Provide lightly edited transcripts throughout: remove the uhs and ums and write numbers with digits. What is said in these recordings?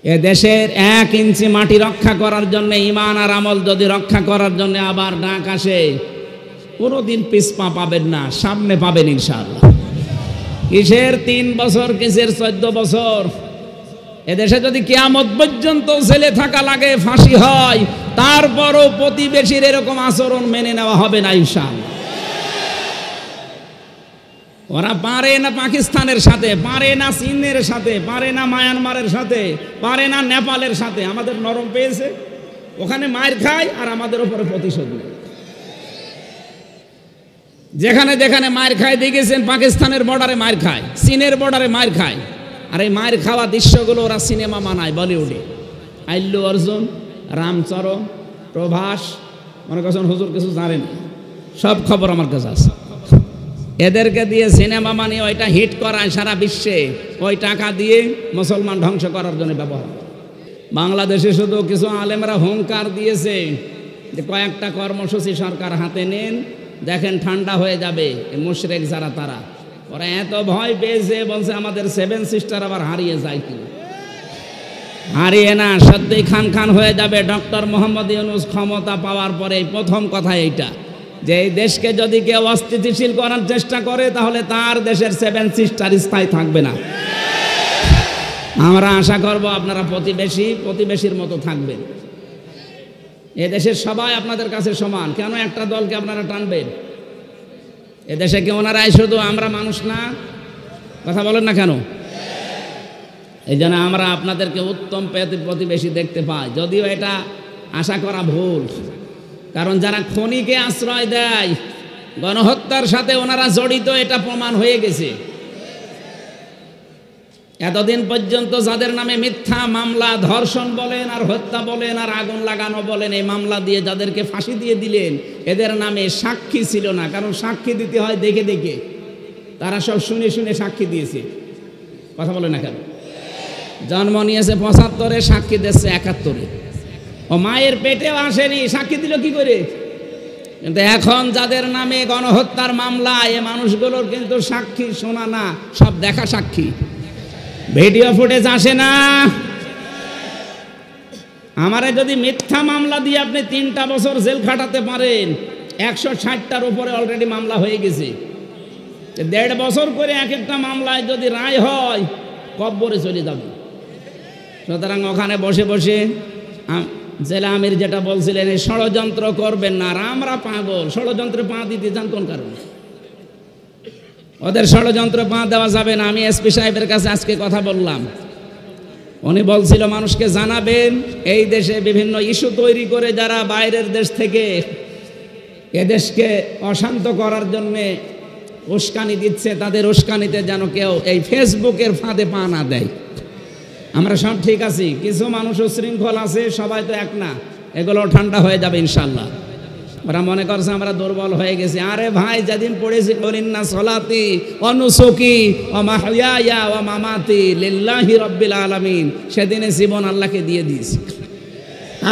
এ দেশের 1 ইঞ্চি মাটি রক্ষা করার জন্য, ঈমান আর আমল যদি রক্ষা করার জন্য আবার ডাক আসে, কোনোদিন পিছপা পাবেন না, সামনে পাবেন ইনশাআল্লাহ। কিসের 3 বছর, কিসের 14 বছর? এদেশে যদি কিয়ামত পর্যন্ত ছেলে থাকা লাগে, ফাঁসি হয়, তারপরও প্রতিবেশীর এরকম আচরণ মেনে নেওয়া হবে না ইনশাআল্লাহ। ওরা পারে না পাকিস্তানের সাথে, পারে না চীনের সাথে, পারে না মায়ানমারের সাথে, পারে না নেপালের সাথে। আমাদের নরম পেয়েছে, ওখানে মার খায় আর আমাদের উপরে প্রতিশোধ নেয়। যেখানে যেখানে মার খায় দেখেছেন, পাকিস্তানের বর্ডারে মার খায়, চীনের বর্ডারে মার খায়। আর এই মার খাওয়া দৃশ্যগুলো ওরা সিনেমা বানায় বলিউডে। আল্লু অর্জুন, রামচরণ, প্রভাস, মনে করছেন হুজুর কিছু জানেন, সব খবর আমার কাছে আছে। এদেরকে দিয়ে সিনেমা বানিয়ে ওইটা হিট করায় সারা বিশ্বে, ওই টাকা দিয়ে মুসলমান ধ্বংস করার জন্য ব্যবহার। বাংলাদেশে শুধু কিছু আলেমরা হুঙ্কার দিয়েছে যে কয়েকটা কর্মসূচি সরকার হাতে নেন, দেখেন ঠান্ডা হয়ে যাবে। মুশরিক যারা তারা, ওরা এত ভয় পেয়েছে, বলছে আমাদের 7 সিস্টার আবার হারিয়ে যায় কি? হারিয়ে না, সত্যিই খান খান হয়ে যাবে। ডক্টর মোহাম্মদ ইউনূস ক্ষমতা পাওয়ার পরে প্রথম কথা এইটা, যে এই দেশকে যদি কেউ অস্থিতিশীল করার চেষ্টা করে, তাহলে তার দেশের 7 সিস্টার স্থায়ী থাকবে না। আমরা আশা করব আপনারা প্রতিবেশীর মতো থাকবেন। এদেশের সবাই আপনাদের কাছে সমান, কেন একটা দলকে আপনারা টানবেন? এদেশে কি ওনারাই শুধু আমরা মানুষ না? কথা বলেন না কেন? এই জন্য আমরা আপনাদেরকে উত্তম প্রতিবেশী দেখতে পাই, যদিও এটা আশা করা ভুল। কারণ যারা খনিকে আশ্রয় দেয়, গণহত্যার সাথে ওনারা জড়িত, এটা প্রমাণ হয়ে গেছে। এতদিন পর্যন্ত যাদের নামে মিথ্যা মামলা, ধর্ষণ বলেন আর হত্যা বলেন আর আগুন লাগানো বলেন, এই মামলা দিয়ে যাদেরকে ফাঁসি দিয়ে দিলেন, এদের নামে সাক্ষী ছিল না। কারণ সাক্ষী দিতে হয় দেখে দেখে, তারা সব শুনে শুনে সাক্ষী দিয়েছে। কথা বলে না কেন? জন্ম নিয়েছে 75-এ, সাক্ষী দিচ্ছে 71-এ। ও মায়ের পেটেও আসেনি, সাক্ষী দিল কি করে? কিন্তু এখন যাদের নামে গণহত্যার মামলা, এ মানুষগুলোর কিন্তু সাক্ষী শোনা না, সব দেখা সাক্ষী। ভিডিও ফুটেজ আসে না। আমারে যদি মিথ্যা মামলা দিয়ে আপনি 3টা বছর জেল খাটাতে পারেন, 160টার উপরে অলরেডি মামলা হয়ে গেছে। 1.5 বছর করে এক একটা মামলায় যদি রায় হয়, কব্বরে চলে যাবে। সুতরাং ওখানে বসে বসে জেলা আমির যেটা বলছিলেন, এই ষড়যন্ত্র করবেন না। আর আমরা পাগল, ষড়যন্ত্রে পা দিতে চান কোন কারণে? ওদের ষড়যন্ত্র পা দেওয়া যাবে না। আমি এসপি সাহেবের কাছে আজকে কথা বললাম, উনি বলছিল মানুষকে জানাবেন, এই দেশে বিভিন্ন ইস্যু তৈরি করে যারা বাইরের দেশ থেকে এদেশকে অশান্ত করার জন্যে উস্কানি দিচ্ছে, তাদের উস্কানিতে যেন কেউ এই ফেসবুকের ফাঁদে পা না দেয়। আমরা সব ঠিক আছি, কিছু মানুষও শৃঙ্খল আছে, সবাই তো এক না। এগুলো ঠান্ডা হয়ে যাবে ইনশাল্লাহ। ওরা মনে করছে আমরা দুর্বল হয়ে গেছি। আরে ভাই, যেদিন পড়েছি ইন্না সলাতি ওয়া নুসুকি ওয়া মাহইয়ায়া ওয়া মামাতি লিল্লাহি রাব্বিল আলামিন, সেদিনে জীবন আল্লাহকে দিয়ে দিয়েছি।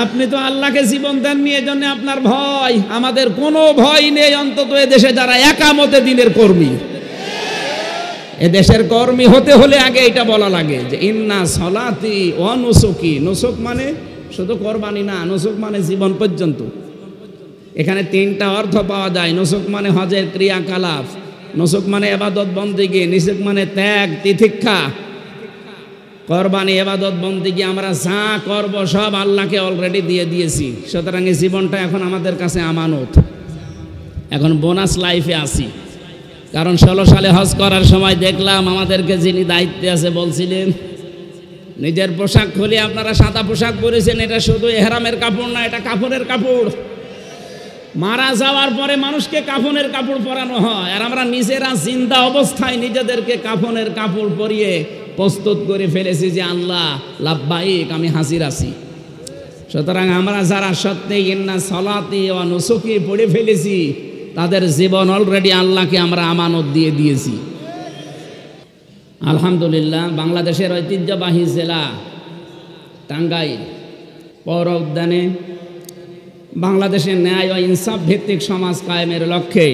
আপনি তো আল্লাহকে জীবন দেননি, এজন্য আপনার ভয়। আমাদের কোনো ভয় নেই, অন্তত এ দেশে যারা একামতে দিনের কর্মী। এ দেশের কর্মী হতে হলে আগে এটা বলা লাগে যে ইন্না সলাতি ওয়া নুসুকি। নুসুক মানে শুধু কোরবানি না, নুসুক মানে জীবন পর্যন্ত। এখানে 3টা অর্থ পাওয়া যায়। নুসুক মানে হজের ক্রিয়াকলাপ, নুসুক মানে ইবাদত বন্দেগী, নুসুক মানে ত্যাগ তিতিক্ষা। কোরবানি ইবাদত বন্দেগী আমরা যা করব সব আল্লাহকে অলরেডি দিয়ে দিয়েছি। সুতরাং এই জীবনটা এখন আমাদের কাছে আমানত। এখন বোনাস লাইফে আছি। কারণ 16 সালে হজ করার সময় দেখলাম আমাদেরকে যিনি দায়িত্বে আছে বলছিলেন, নিজের পোশাক খুলে আপনারা সাদা পোশাক পরেছেন, এটা শুধু এহরামের কাপড় না, এটা কাফনের কাপড়। মারা যাওয়ার পরে মানুষকে কাফনের কাপড় পরানো হয়, আর আমরা নিজেরা জিন্দা অবস্থায় নিজেদেরকে কাফনের কাপড় পরিয়ে প্রস্তুত করে ফেলেছি যে আল্লাহ লাব্বাইক, আমি হাজির আছি। সুতরাং আমরা যারা সত্যি ইন্না সলাতি ওয়া নুসুকি পড়ে ফেলেছি, তাদের জীবন অলরেডি আল্লাহকে আমরা আমানত দিয়ে দিয়েছি। আলহামদুলিল্লাহ। বাংলাদেশের ঐতিহ্যবাহী জেলা টাঙ্গাইল পৌর উদ্যানে বাংলাদেশের ন্যায় ও ইনসাফ ভিত্তিক সমাজ কায়েমের লক্ষ্যে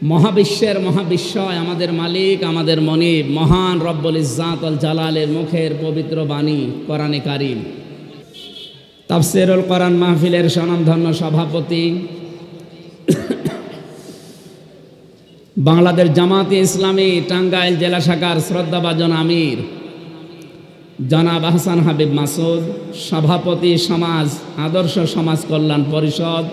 মহাবিশ্বের মহাবিশ্বয় আমাদের মালিক, আমাদের মনিব, মহান রব্বুল ইজ্জাত ওয়াল জালালের মুখের পবিত্র বাণী কোরআনে কারীম। তাফসীরুল কোরআন মাহফিলের স্বনামধন্য সভাপতি, বাংলাদেশ জামাতে ইসলামী টাঙ্গাইল জেলা শাখার শ্রদ্ধাভাজন আমির জনাব আহসান হাবিব মাসুদ, সভাপতি সমাজ আদর্শ সমাজ কল্যাণ পরিষদ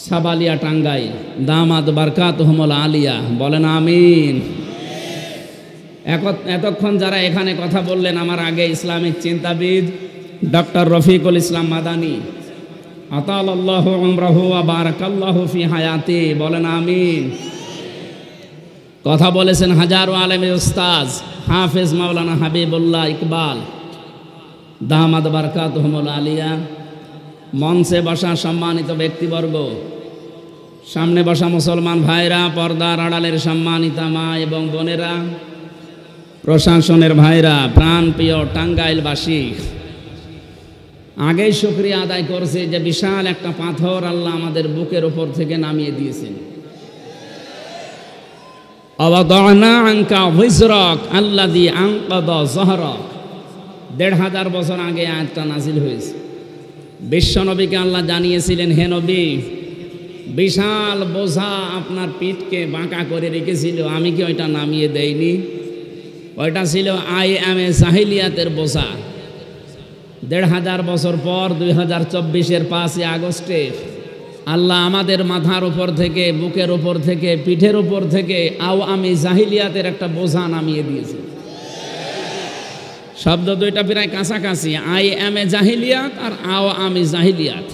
সাবালিয়া টাঙ্গাইল, দামাত বারকাতুহুমুল আলিয়া, বলেন আমিন। এতক্ষণ যারা এখানে কথা বললেন আমার আগে, ইসলামিক চিন্তাবিদ ডক্টর রফিকুল ইসলাম মাদানী, আতালাল্লাহু উমরাহু ওয়া বারাকাল্লাহু ফি হায়াতি, বলেন আমিন। কথা বলেছেন হাজারো আলেমের উস্তাজ হাফেজ মাওলানা হাবিবুল্লাহ ইকবাল, দামাত বারকাতুহুমুল আলিয়া। মঞ্চে বসা সম্মানিত ব্যক্তিবর্গ, সামনে বসা মুসলমান ভাইরা, পর্দার আড়ালের সম্মানিতা মা এবং বোনেরা, প্রশাসনের ভাইরা, প্রাণপ্রিয় টাঙ্গাইলবাসী, আগেই শুকরিয়া আদায় করছে যে বিশাল একটা পাথর আল্লাহ আমাদের বুকের উপর থেকে নামিয়ে দিয়েছেন। আওয়াদানা আনকা ভিজরাক আল্লাযী আনকাযা যহরাক, ১৫০০ বছর আগে আয়াতটা নাজিল হয়েছে। বিশ্বনবীকে আল্লাহ জানিয়েছিলেন, হে নবী, বিশাল বোঝা আপনার পিঠকে বাঁকা করে রেখেছিল, আমি কি ওইটা নামিয়ে দেইনি? ওইটা ছিল আইএমএ জাহিলিয়াতের বোঝা। ১৫০০ বছর পর ২০২৪-এর ৫ই আগস্টে আল্লাহ আমাদের মাথার উপর থেকে, বুকের উপর থেকে, পিঠের উপর থেকে আওয়ামী জাহিলিয়াতের একটা বোঝা নামিয়ে দিয়েছে। শব্দ দুইটা প্রায় কাছাকাছি, আইএমএ জাহিলিয়াত আর আওয়ামী জাহিলিয়াত।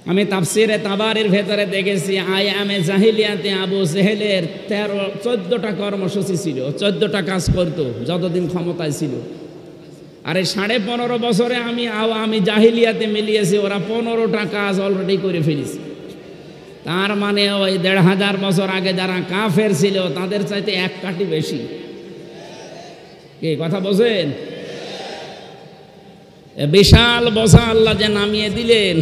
আমি তাফসিরে তাবারির ভেতরে দেখেছি আইএমএ জাহিলিয়াতে আবু জেহেলের 14টা কর্মসূচি ছিল, 14টা কাজ করতো যতদিন ক্ষমতায় ছিল। আর এই 15.5 বছরে আমি জাহিলিয়াতে মিলিয়েছি, ওরা 15টা কাজ অলরেডি করে ফেলেছে। তার মানে ওই ১৫০০ বছর আগে যারা কাফের ছিল তাদের চাইতে এক কাঠি বেশি। কি কথা বোঝেন? বিশাল বোঝা আল্লাহ যে নামিয়ে দিলেন,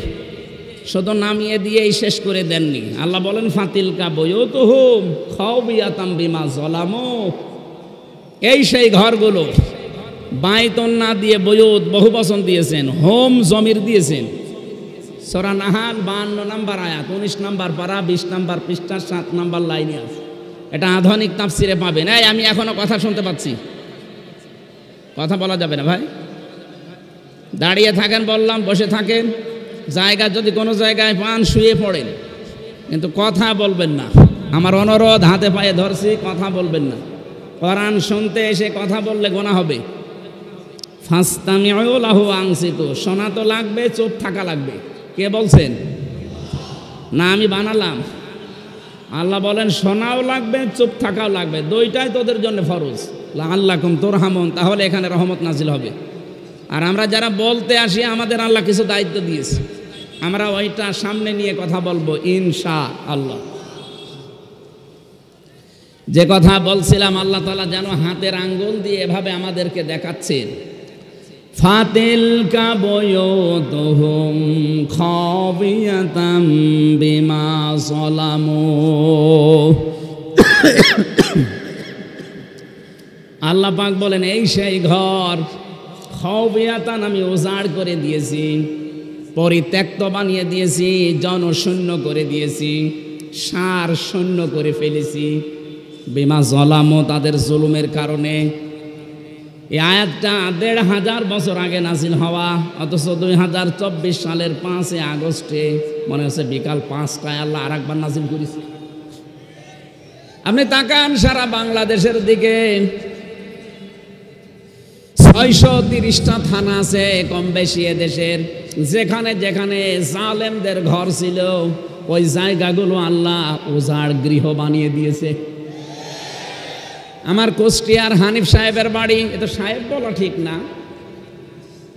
শুধু নামিয়ে দিয়েই শেষ করে দেননি। আল্লাহ বলেন, ফাতিলকা বুয়ুতুহুম খাওবিয়াতাম বিমা যালামু, এই সেই ঘরগুলো। বাইতুন না দিয়ে বুয়ুত বহু বচন দিয়েছেন, হোম জমির দিয়েছেন। সূরা নাহাল 52 নম্বর আয়াত, 19 নম্বর পারা, 20 নম্বর পৃষ্ঠা, 7 নম্বর লাইনে আছে। এটা আধুনিক তাফসিরে পাবেন। এই আমি এখনো কথা শুনতে পাচ্ছি, কথা বলা যাবে না ভাই। দাঁড়িয়ে থাকেন বললাম, বসে থাকেন, জায়গা যদি কোনো জায়গায় পান শুয়ে পড়েন, কিন্তু কথা বলবেন না। আমার অনুরোধ, হাতে পায়ে ধরছি, কথা বলবেন না। কোরআন শুনতে এসে কথা বললে গুনাহ হবে। ফাস্তামিউ লাহু আনসিতু, শোনা তো লাগবে, চুপ থাকা লাগবে। কে বলছেন? না আমি বানালাম। আল্লাহ বলেন শোনাও লাগবে, চুপ থাকাও লাগবে, দুইটাই তোদের জন্য ফরজ। লাআল্লাকুম তুরহামুন, তাহলে এখানে রহমত নাজিল হবে। আর আমরা যারা বলতে আসি, আমাদের আল্লাহ কিছু দায়িত্ব দিয়েছে, আমরা ওইটা সামনে নিয়ে কথা বলবো ইনশাআল্লাহ। যে কথা বলছিলাম, আল্লাহ তাআলা যেন হাতের আঙ্গুল দিয়ে এভাবে আমাদেরকে দেখাচ্ছেন, ফাতিলকা বুয়ুতুহুম খাওবিয়াতাম বিমা যালামু। আল্লাহ পাক বলেন, এই সেই ঘর, খাওবিয়াতান, আমি উজাড় করে দিয়েছি, পরিত্যক্ত বানিয়ে দিয়েছি, জনশূন্য করে দিয়েছি, সার শূন্য করে ফেলেছি। বিমা যালামু, তাদের জুলুমের কারণে। এই আয়াতটা ১৫০০ বছর আগে নাজিল হওয়া, অথচ ২০২৪ সালের ৫ই আগস্টে মনে হচ্ছে বিকাল ৫টায় আল্লাহ আর একবার নাজিল করেছে। আপনি তাকান সারা বাংলাদেশের দিকে, ৬৩০টা থানা আছে কম বেশি এদেশের। যেখানে যেখানে জালেমদের ঘর ছিল, ওই জায়গাগুলো আল্লাহ উজাড় গৃহ বানিয়ে দিয়েছে। আমার কুষ্টিয়ার হানিফ সাহেবের বাড়ি, এটা সাহেব বলা ঠিক না,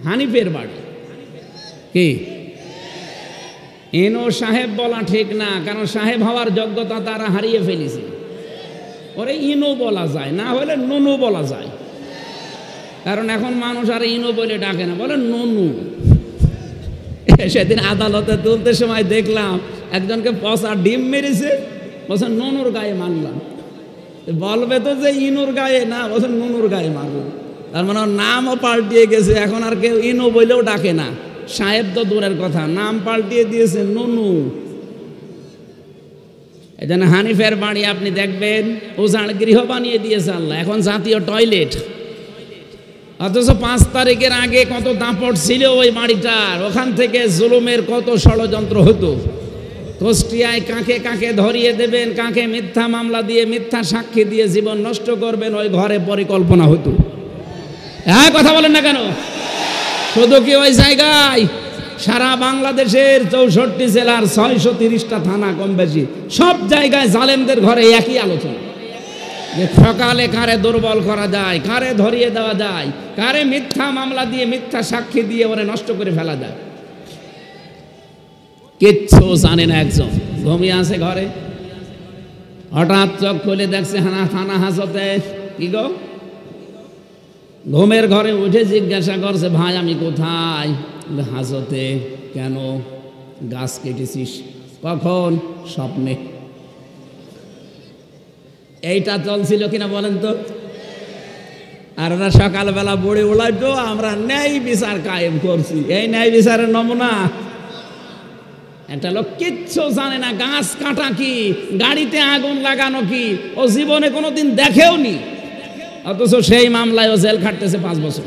হানিফের বাড়ি। কি এনো সাহেব বলা ঠিক না, কারণ সাহেব হওয়ার যোগ্যতা তারা হারিয়ে ফেলেছে। ওরে ইনো বলা যায়, না হলে নুনু বলা যায়, কারণ এখন মানুষ আর ইনো বলে ডাকে না, বলে নুনু। সেদিন আদালতে তুলতে সময় দেখলাম একজনকে পচা ডিম মেরেছে, বলছে নুনুর গায়ে মারলাম। বলবে তো যে ইনুর গায়ে না, বলছে নুনুর গায়ে মারলাম। তার মানে নামও পাল্টিয়ে গেছে, এখন আর কেউ ইনু বলেও ডাকে না, সাহেব তো দূরের কথা, নাম পাল্টিয়ে দিয়েছে নুনু। এই জন্য হানিফের বাড়ি আপনি দেখবেন উজাড় গৃহ বানিয়ে দিয়েছে আল্লাহ, এখন জাতীয় টয়লেট। অথচ 5 তারিখের আগে কত দাপট ছিল ওই বাড়িটার, ওখান থেকে জুলুমের কত ষড়যন্ত্র হতো। কুষ্টিয়ায় কাকে কাকে ধরিয়ে দেবেন, কাকে মিথ্যা মামলা দিয়ে মিথ্যা সাক্ষী দিয়ে জীবন নষ্ট করবেন, ওই ঘরে পরিকল্পনা হতো। হ্যাঁ, কথা বলেন না কেন? শুধু কি ওই জায়গায়, সারা বাংলাদেশের 64 জেলার 630টা থানা কম বেশি সব জায়গায় জালেমদের ঘরে একই আলোচনা, যে সকালে কারে দুর্বল করা যায়, কারে ধরিয়ে দেওয়া যায়, কারে মিথ্যা মামলা দিয়ে মিথ্যা সাক্ষী দিয়ে ওরে নষ্ট করে ফেলা যায়। কিচ্ছু জানে না, একজন ঘুমিয়ে আছে ঘরে, হঠাৎ চোখ খুলে দেখছে থানা হাজতে। কি গো? ঘুমের ঘরে উঠে জিজ্ঞাসা করছে, ভাই আমি কোথায়? হাজতে। কেন? গাছ কেটেছিস? কখন? স্বপ্নে। এইটা চলছিল কিনা বলেন তো? আর ওরা সকালবেলা বড়ি উড়াইতো, আমরা ন্যায় বিচার কায়েম করছি। এই ন্যায় বিচারের নমুনা। একটা লোক কিচ্ছু জানে না, গাছ কাটা কি, গাড়িতে আগুন লাগানো কি, ও জীবনে কোনোদিন দেখেও নি, অথচ সেই মামলায় ও জেল খাটতেছে 5 বছর।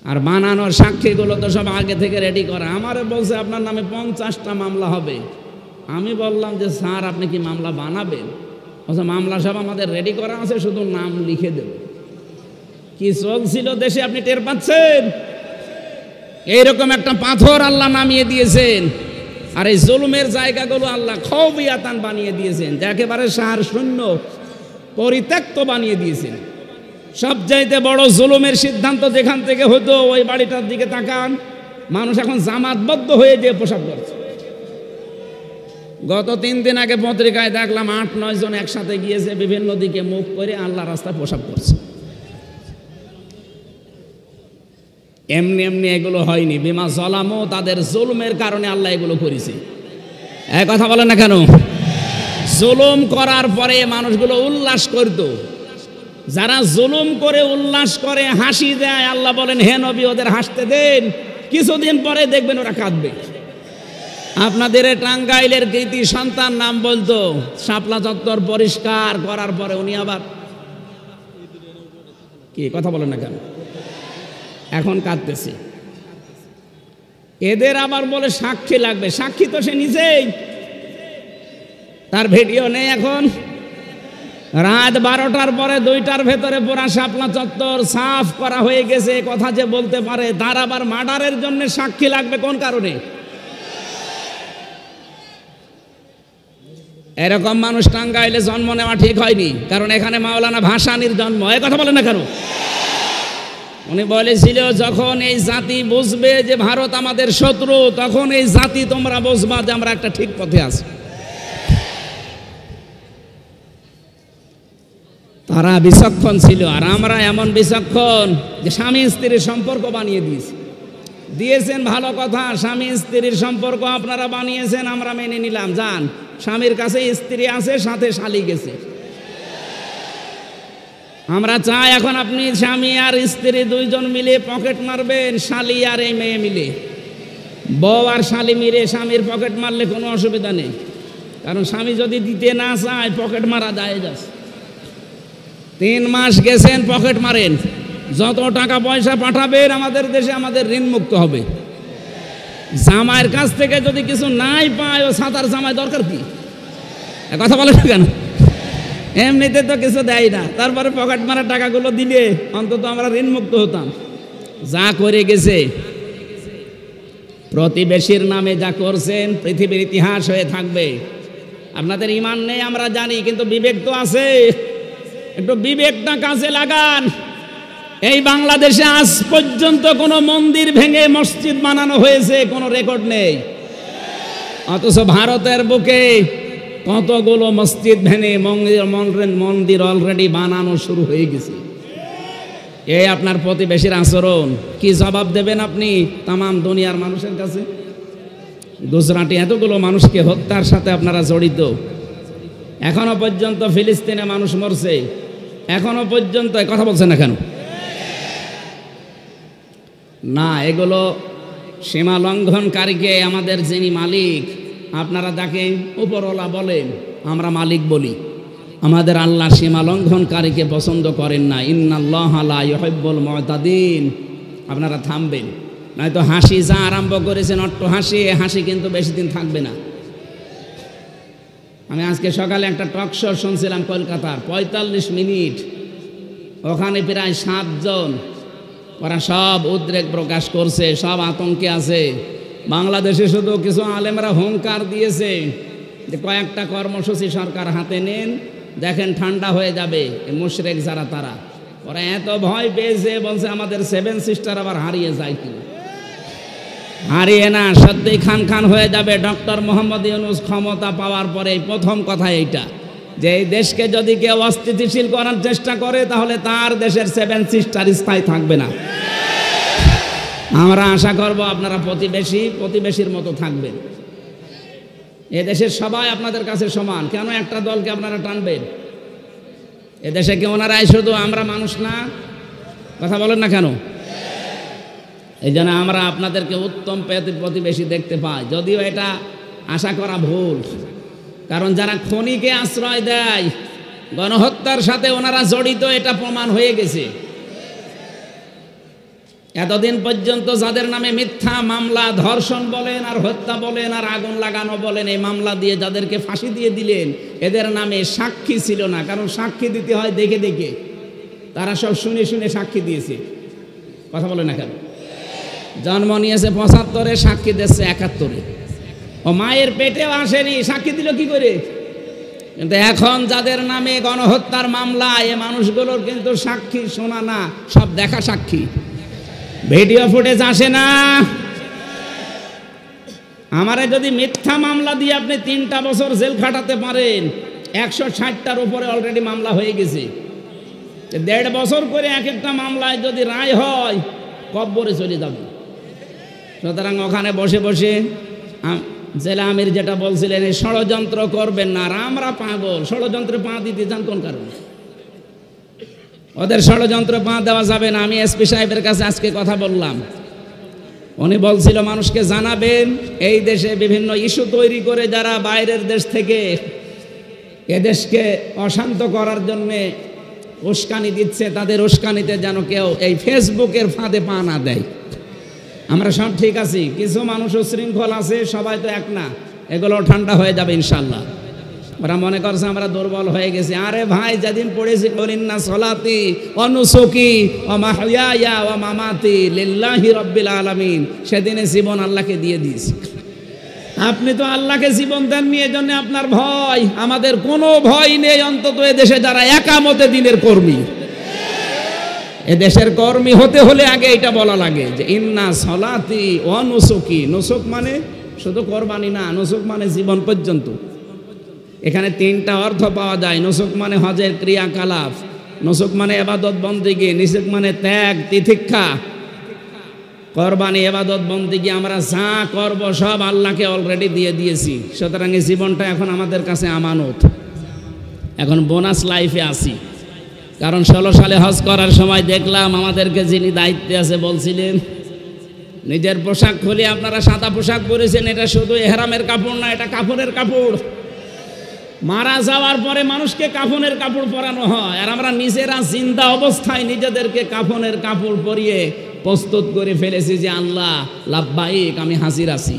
আর বানানোর সাক্ষীগুলো তো সব আগে থেকে রেডি করা। আমারে বলছে আপনার নামে 50টা মামলা হবে। আমি বললাম যে স্যার আপনি কি মামলা বানাবেন? বলছে মামলা সব আমাদের রেডি করা আছে, শুধু নাম লিখে দেব। কি চলছিল দেশে আপনি টের পাচ্ছেন? এইরকম একটা পাথর আল্লাহ নামিয়ে দিয়েছেন, আর এই জুলুমের জায়গাগুলো আল্লাহ খবিয়াতান বানিয়ে দিয়েছেন, যে একেবারে সার শূন্য পরিত্যক্ত বানিয়ে দিয়েছেন। সবচাইতে বড় জুলুমের সিদ্ধান্ত যেখান থেকে হতো, ওই বাড়িটার দিকে তাকান, মানুষ এখন জামাতবদ্ধ হয়ে যে পোশাক করছে। গত 3 দিন আগে পত্রিকায় দেখলাম 8-9 জন একসাথে গিয়েছে, বিভিন্ন দিকে মুখ করে আল্লাহ রাস্তায় পোশাক করছে। এমনি এমনি এগুলো হয়নি, বিমা জলামো, তাদের জুলুমের কারণে আল্লাহ এগুলো করেছে। এক কথা বলেন না কেন? জুলুম করার পরে মানুষগুলো উল্লাস করত। যারা জুলুম করে উল্লাস করে হাসি দেয়, আল্লাহ বলেন হে নবী ওদের হাসতে দেন, কিছুদিন পরে দেখবেন ওরা কাঁদবে। আপনাদের টাঙ্গাইলের কৃতি সন্তান নাম বলতো, শাপলা চত্বর পরিষ্কার করার পরে উনি আবার কি কথা বলেন না কেন? এখন কাঁদতেছে। এদের আবার বলে সাক্ষী লাগবে। সাক্ষী তো সে নিজেই, তার ভিডিও নেই। এখন রাত 12টার পরে 2টার ভেতরে পুরা শাপলা চত্বর সাফ করা হয়ে গেছে, কথা যে বলতে পারে, তার আবার মার্ডারের জন্য সাক্ষী লাগবে কোন কারণে? এরকম মানুষ টাঙ্গাইলে জন্ম নেওয়া ঠিক হয়নি, কারণ এখানে মাওলানা ভাসানীর জন্ম। এ কথা বলে না কেন? উনি বলেছিল যখন এই জাতি বুঝবে যে ভারত আমাদের শত্রু, তখন এই জাতি তোমরা বুঝবা যে আমরা একটা ঠিক পথে আছি। তারা বিচক্ষণ ছিল, আর আমরা এমন বিচক্ষণ যে স্বামী স্ত্রীর সম্পর্ক বানিয়ে দিয়েছেন। ভালো কথা, স্বামী স্ত্রীর সম্পর্ক আপনারা বানিয়েছেন, আমরা মেনে নিলাম। যান, স্বামীর কাছে স্ত্রী আছে, সাথে শালি গেছে। আমরা চাই এখন আপনি স্বামী আর স্ত্রী 2 জন মিলে পকেট মারবেন, শালি আর এই মেয়ে মিলে। বউ আর শালি মিলে স্বামীর পকেট মারলে কোনো অসুবিধা নেই, কারণ স্বামী যদি দিতে না চায় পকেট মারা যায়। 3 মাস গেছেন, পকেট মারেন, যত টাকা পয়সা পাঠাবেন আমাদের দেশে আমাদের ঋণ মুক্ত হবে। জামাইয়ের কাছ থেকে যদি কিছু নাই পায়, ও সাঁতার জামাই দরকার কি? কথা বলে না কেন? এমনিতে তো কিছু দেয় না, তারপরে পকেট মারা টাকাগুলো দিলে অন্তত আমরা ঋণ মুক্ত হতাম। যা করে গেছে, প্রতিবেশীর নামে যা করছেন পৃথিবীর ইতিহাস হয়ে থাকবে। আপনাদের ঈমান নেই আমরা জানি, কিন্তু বিবেক তো আছে, একটু বিবেকটা কাজে লাগান। এই বাংলাদেশে আজ পর্যন্ত কোনো মন্দির ভেঙে মসজিদ বানানো হয়েছে কোনো রেকর্ড নেই, অথচ ভারতের বুকে কতগুলো মসজিদ ভেঙে মন্দির অলরেডি বানানো শুরু হয়ে গেছে। এই আপনার প্রতিবেশীর আচরণ কি জবাব দেবেন আপনি তামাম দুনিয়ার মানুষের কাছে? গুজরাটে এতগুলো মানুষকে হত্যার সাথে আপনারা জড়িত। এখনো পর্যন্ত ফিলিস্তিনে মানুষ মরছে, এখনো পর্যন্ত কথা বলছেন না কেন? না, এগুলো সীমা লঙ্ঘনকারীকে আমাদের যিনি মালিক, আপনারা তাকে উপরওয়ালা বলেন, আমরা মালিক বলি। আমাদের আল্লাহ সীমা লঙ্ঘনকারীকে পছন্দ করেন না। ইন্নাল্লাহা লা ইউহিব্বুল মুতাদিন। আপনারা থামবেন, নয়তো হাসি যা আরম্ভ করেছেন অট্ট হাসি, এ হাসি কিন্তু বেশি দিন থাকবে না। আমি আজকে সকালে একটা টক শো শুনছিলাম কলকাতার, 45 মিনিট, ওখানে প্রায় 7 জন, ওরা সব উদ্রেক প্রকাশ করছে, সব আতঙ্কে আছে। বাংলাদেশে শুধু কিছু আলেমরা হুঙ্কার দিয়েছে যে কয়েকটা কর্মসূচি সরকার হাতে নেন, দেখেন ঠান্ডা হয়ে যাবে। মুশরিক যারা তারা, ওরা এত ভয় পেয়েছে, বলছে আমাদের 7 সিস্টার আবার হারিয়ে যায় কি? হারিয়ে না, সত্যিই খান খান হয়ে যাবে। ডক্টর মোহাম্মদ ইউনূস ক্ষমতা পাওয়ার পরে প্রথম কথা এইটা, যে এই দেশকে যদি কেউ অস্থিতিশীল করার চেষ্টা করে তাহলে তার দেশের 7 সিস্টার স্থায়ী থাকবে না। আমরা আশা করব আপনারা প্রতিবেশীর মতো থাকবেন। এদেশের সবাই আপনাদের কাছে সমান, কেন একটা দলকে আপনারা টানবেন? এদেশে কি ওনারাই শুধু আমরা মানুষ না? কথা বলেন না কেন? এই জন্য আমরা আপনাদেরকে উত্তম প্রতিবেশী দেখতে পাই, যদিও এটা আশা করা ভুল। কারণ যারা খনিকে আশ্রয় দেয়, গণহত্যার সাথে ওনারা জড়িত, এটা প্রমাণ হয়ে গেছে। এতদিন পর্যন্ত যাদের নামে মিথ্যা মামলা, ধর্ষণ বলেন আর হত্যা বলেন আর আগুন লাগানো বলেন, এই মামলা দিয়ে যাদেরকে ফাঁসি দিয়ে দিলেন, এদের নামে সাক্ষী ছিল না। কারণ সাক্ষী দিতে হয় দেখে দেখে, তারা সব শুনে শুনে সাক্ষী দিয়েছে। কথা বলে না কেন? জন্ম নিয়েছে 75-এ, সাক্ষী দিচ্ছে 71-এ। ও মায়ের পেটেও আসেনি, সাক্ষী দিল কি করে? কিন্তু এখন যাদের নামে গণহত্যার মামলা, এ মানুষগুলোর কিন্তু সাক্ষী শোনা না, সব দেখা সাক্ষী। ভিডিও ফুটেজ আসে না। আমারে যদি মিথ্যা মামলা দিয়ে আপনি 3টা বছর জেল খাটাতে পারেন, 160টার উপরে অলরেডি মামলা হয়ে গেছে। 1.5 বছর করে এক একটা মামলায় যদি রায় হয়, কব্বরে চলে যাবে। সুতরাং ওখানে বসে বসে জেলা আমির যেটা বলছিলেন, এই ষড়যন্ত্র করবেন না। আর আমরা পাগল, ষড়যন্ত্রে পা দিতে চান কোন কারণে? ওদের ষড়যন্ত্র পা দেওয়া যাবে না। আমি এসপি সাহেবের কাছে আজকে কথা বললাম, উনি বলছিল মানুষকে জানাবেন এই দেশে বিভিন্ন ইস্যু তৈরি করে যারা বাইরের দেশ থেকে এদেশকে অশান্ত করার জন্যে উস্কানি দিচ্ছে, তাদের উস্কানিতে যেন কেউ এই ফেসবুকের ফাঁদে পা না দেয়। আমরা সব ঠিক আছি, কিছু মানুষ উশৃঙ্খল আছে, সবাই তো এক না, এগুলো ঠান্ডা হয়ে যাবে ইনশাল্লাহ। ওরা মনে করছে আমরা দুর্বল হয়ে গেছি। আরে ভাই, যেদিন পড়েছি ইন্না সলাতি ওয়া নুসুকি ওয়া মাহইয়ায়া ওয়া মামাতি লিল্লাহি রাব্বিল আলামিন, সেদিনে জীবন আল্লাহকে দিয়ে দিয়েছি। আপনি তো আল্লাহকে জীবন দেননি, এজন্য আপনার ভয়। আমাদের কোনো ভয় নেই, অন্তত এদেশে যারা একামতে দিনের কর্মী। এদেশের কর্মী হতে হলে আগে এটা বলা লাগে যে ইন্না সলাতি ওয়া নুসুকি। নুসুক মানে শুধু কোরবানি না, নুসুক মানে জীবন পর্যন্ত। এখানে 3টা অর্থ পাওয়া যায়। নুসুক মানে হজের ক্রিয়াকলাপ, নুসুক মানে ইবাদত বন্দেগী, নুসুক মানে ত্যাগ তিতিক্ষা। কোরবানি ইবাদত বন্দেগী, আমরা যা করব সব আল্লাহকে অলরেডি দিয়ে দিয়েছি। সুতরাং এই জীবনটা এখন আমাদের কাছে আমানত। এখন বোনাস লাইফে আসি। কারণ 16 সালে হজ করার সময় দেখলাম আমাদেরকে যিনি দায়িত্বে আছে বলছিলেন, নিজের পোশাক খুলে আপনারা সাদা পোশাক পরেছেন, এটা শুধু এহরামের কাপড় না, এটা কাফনের কাপড়। মারা যাওয়ার পরে মানুষকে কাফনের কাপড় পরানো হয়, আর আমরা নিজেরা জিন্দা অবস্থায় নিজেদেরকে কাফনের কাপড় পরিয়ে প্রস্তুত করে ফেলেছি যে আল্লাহ লাব্বাইক, আমি হাজির আছি।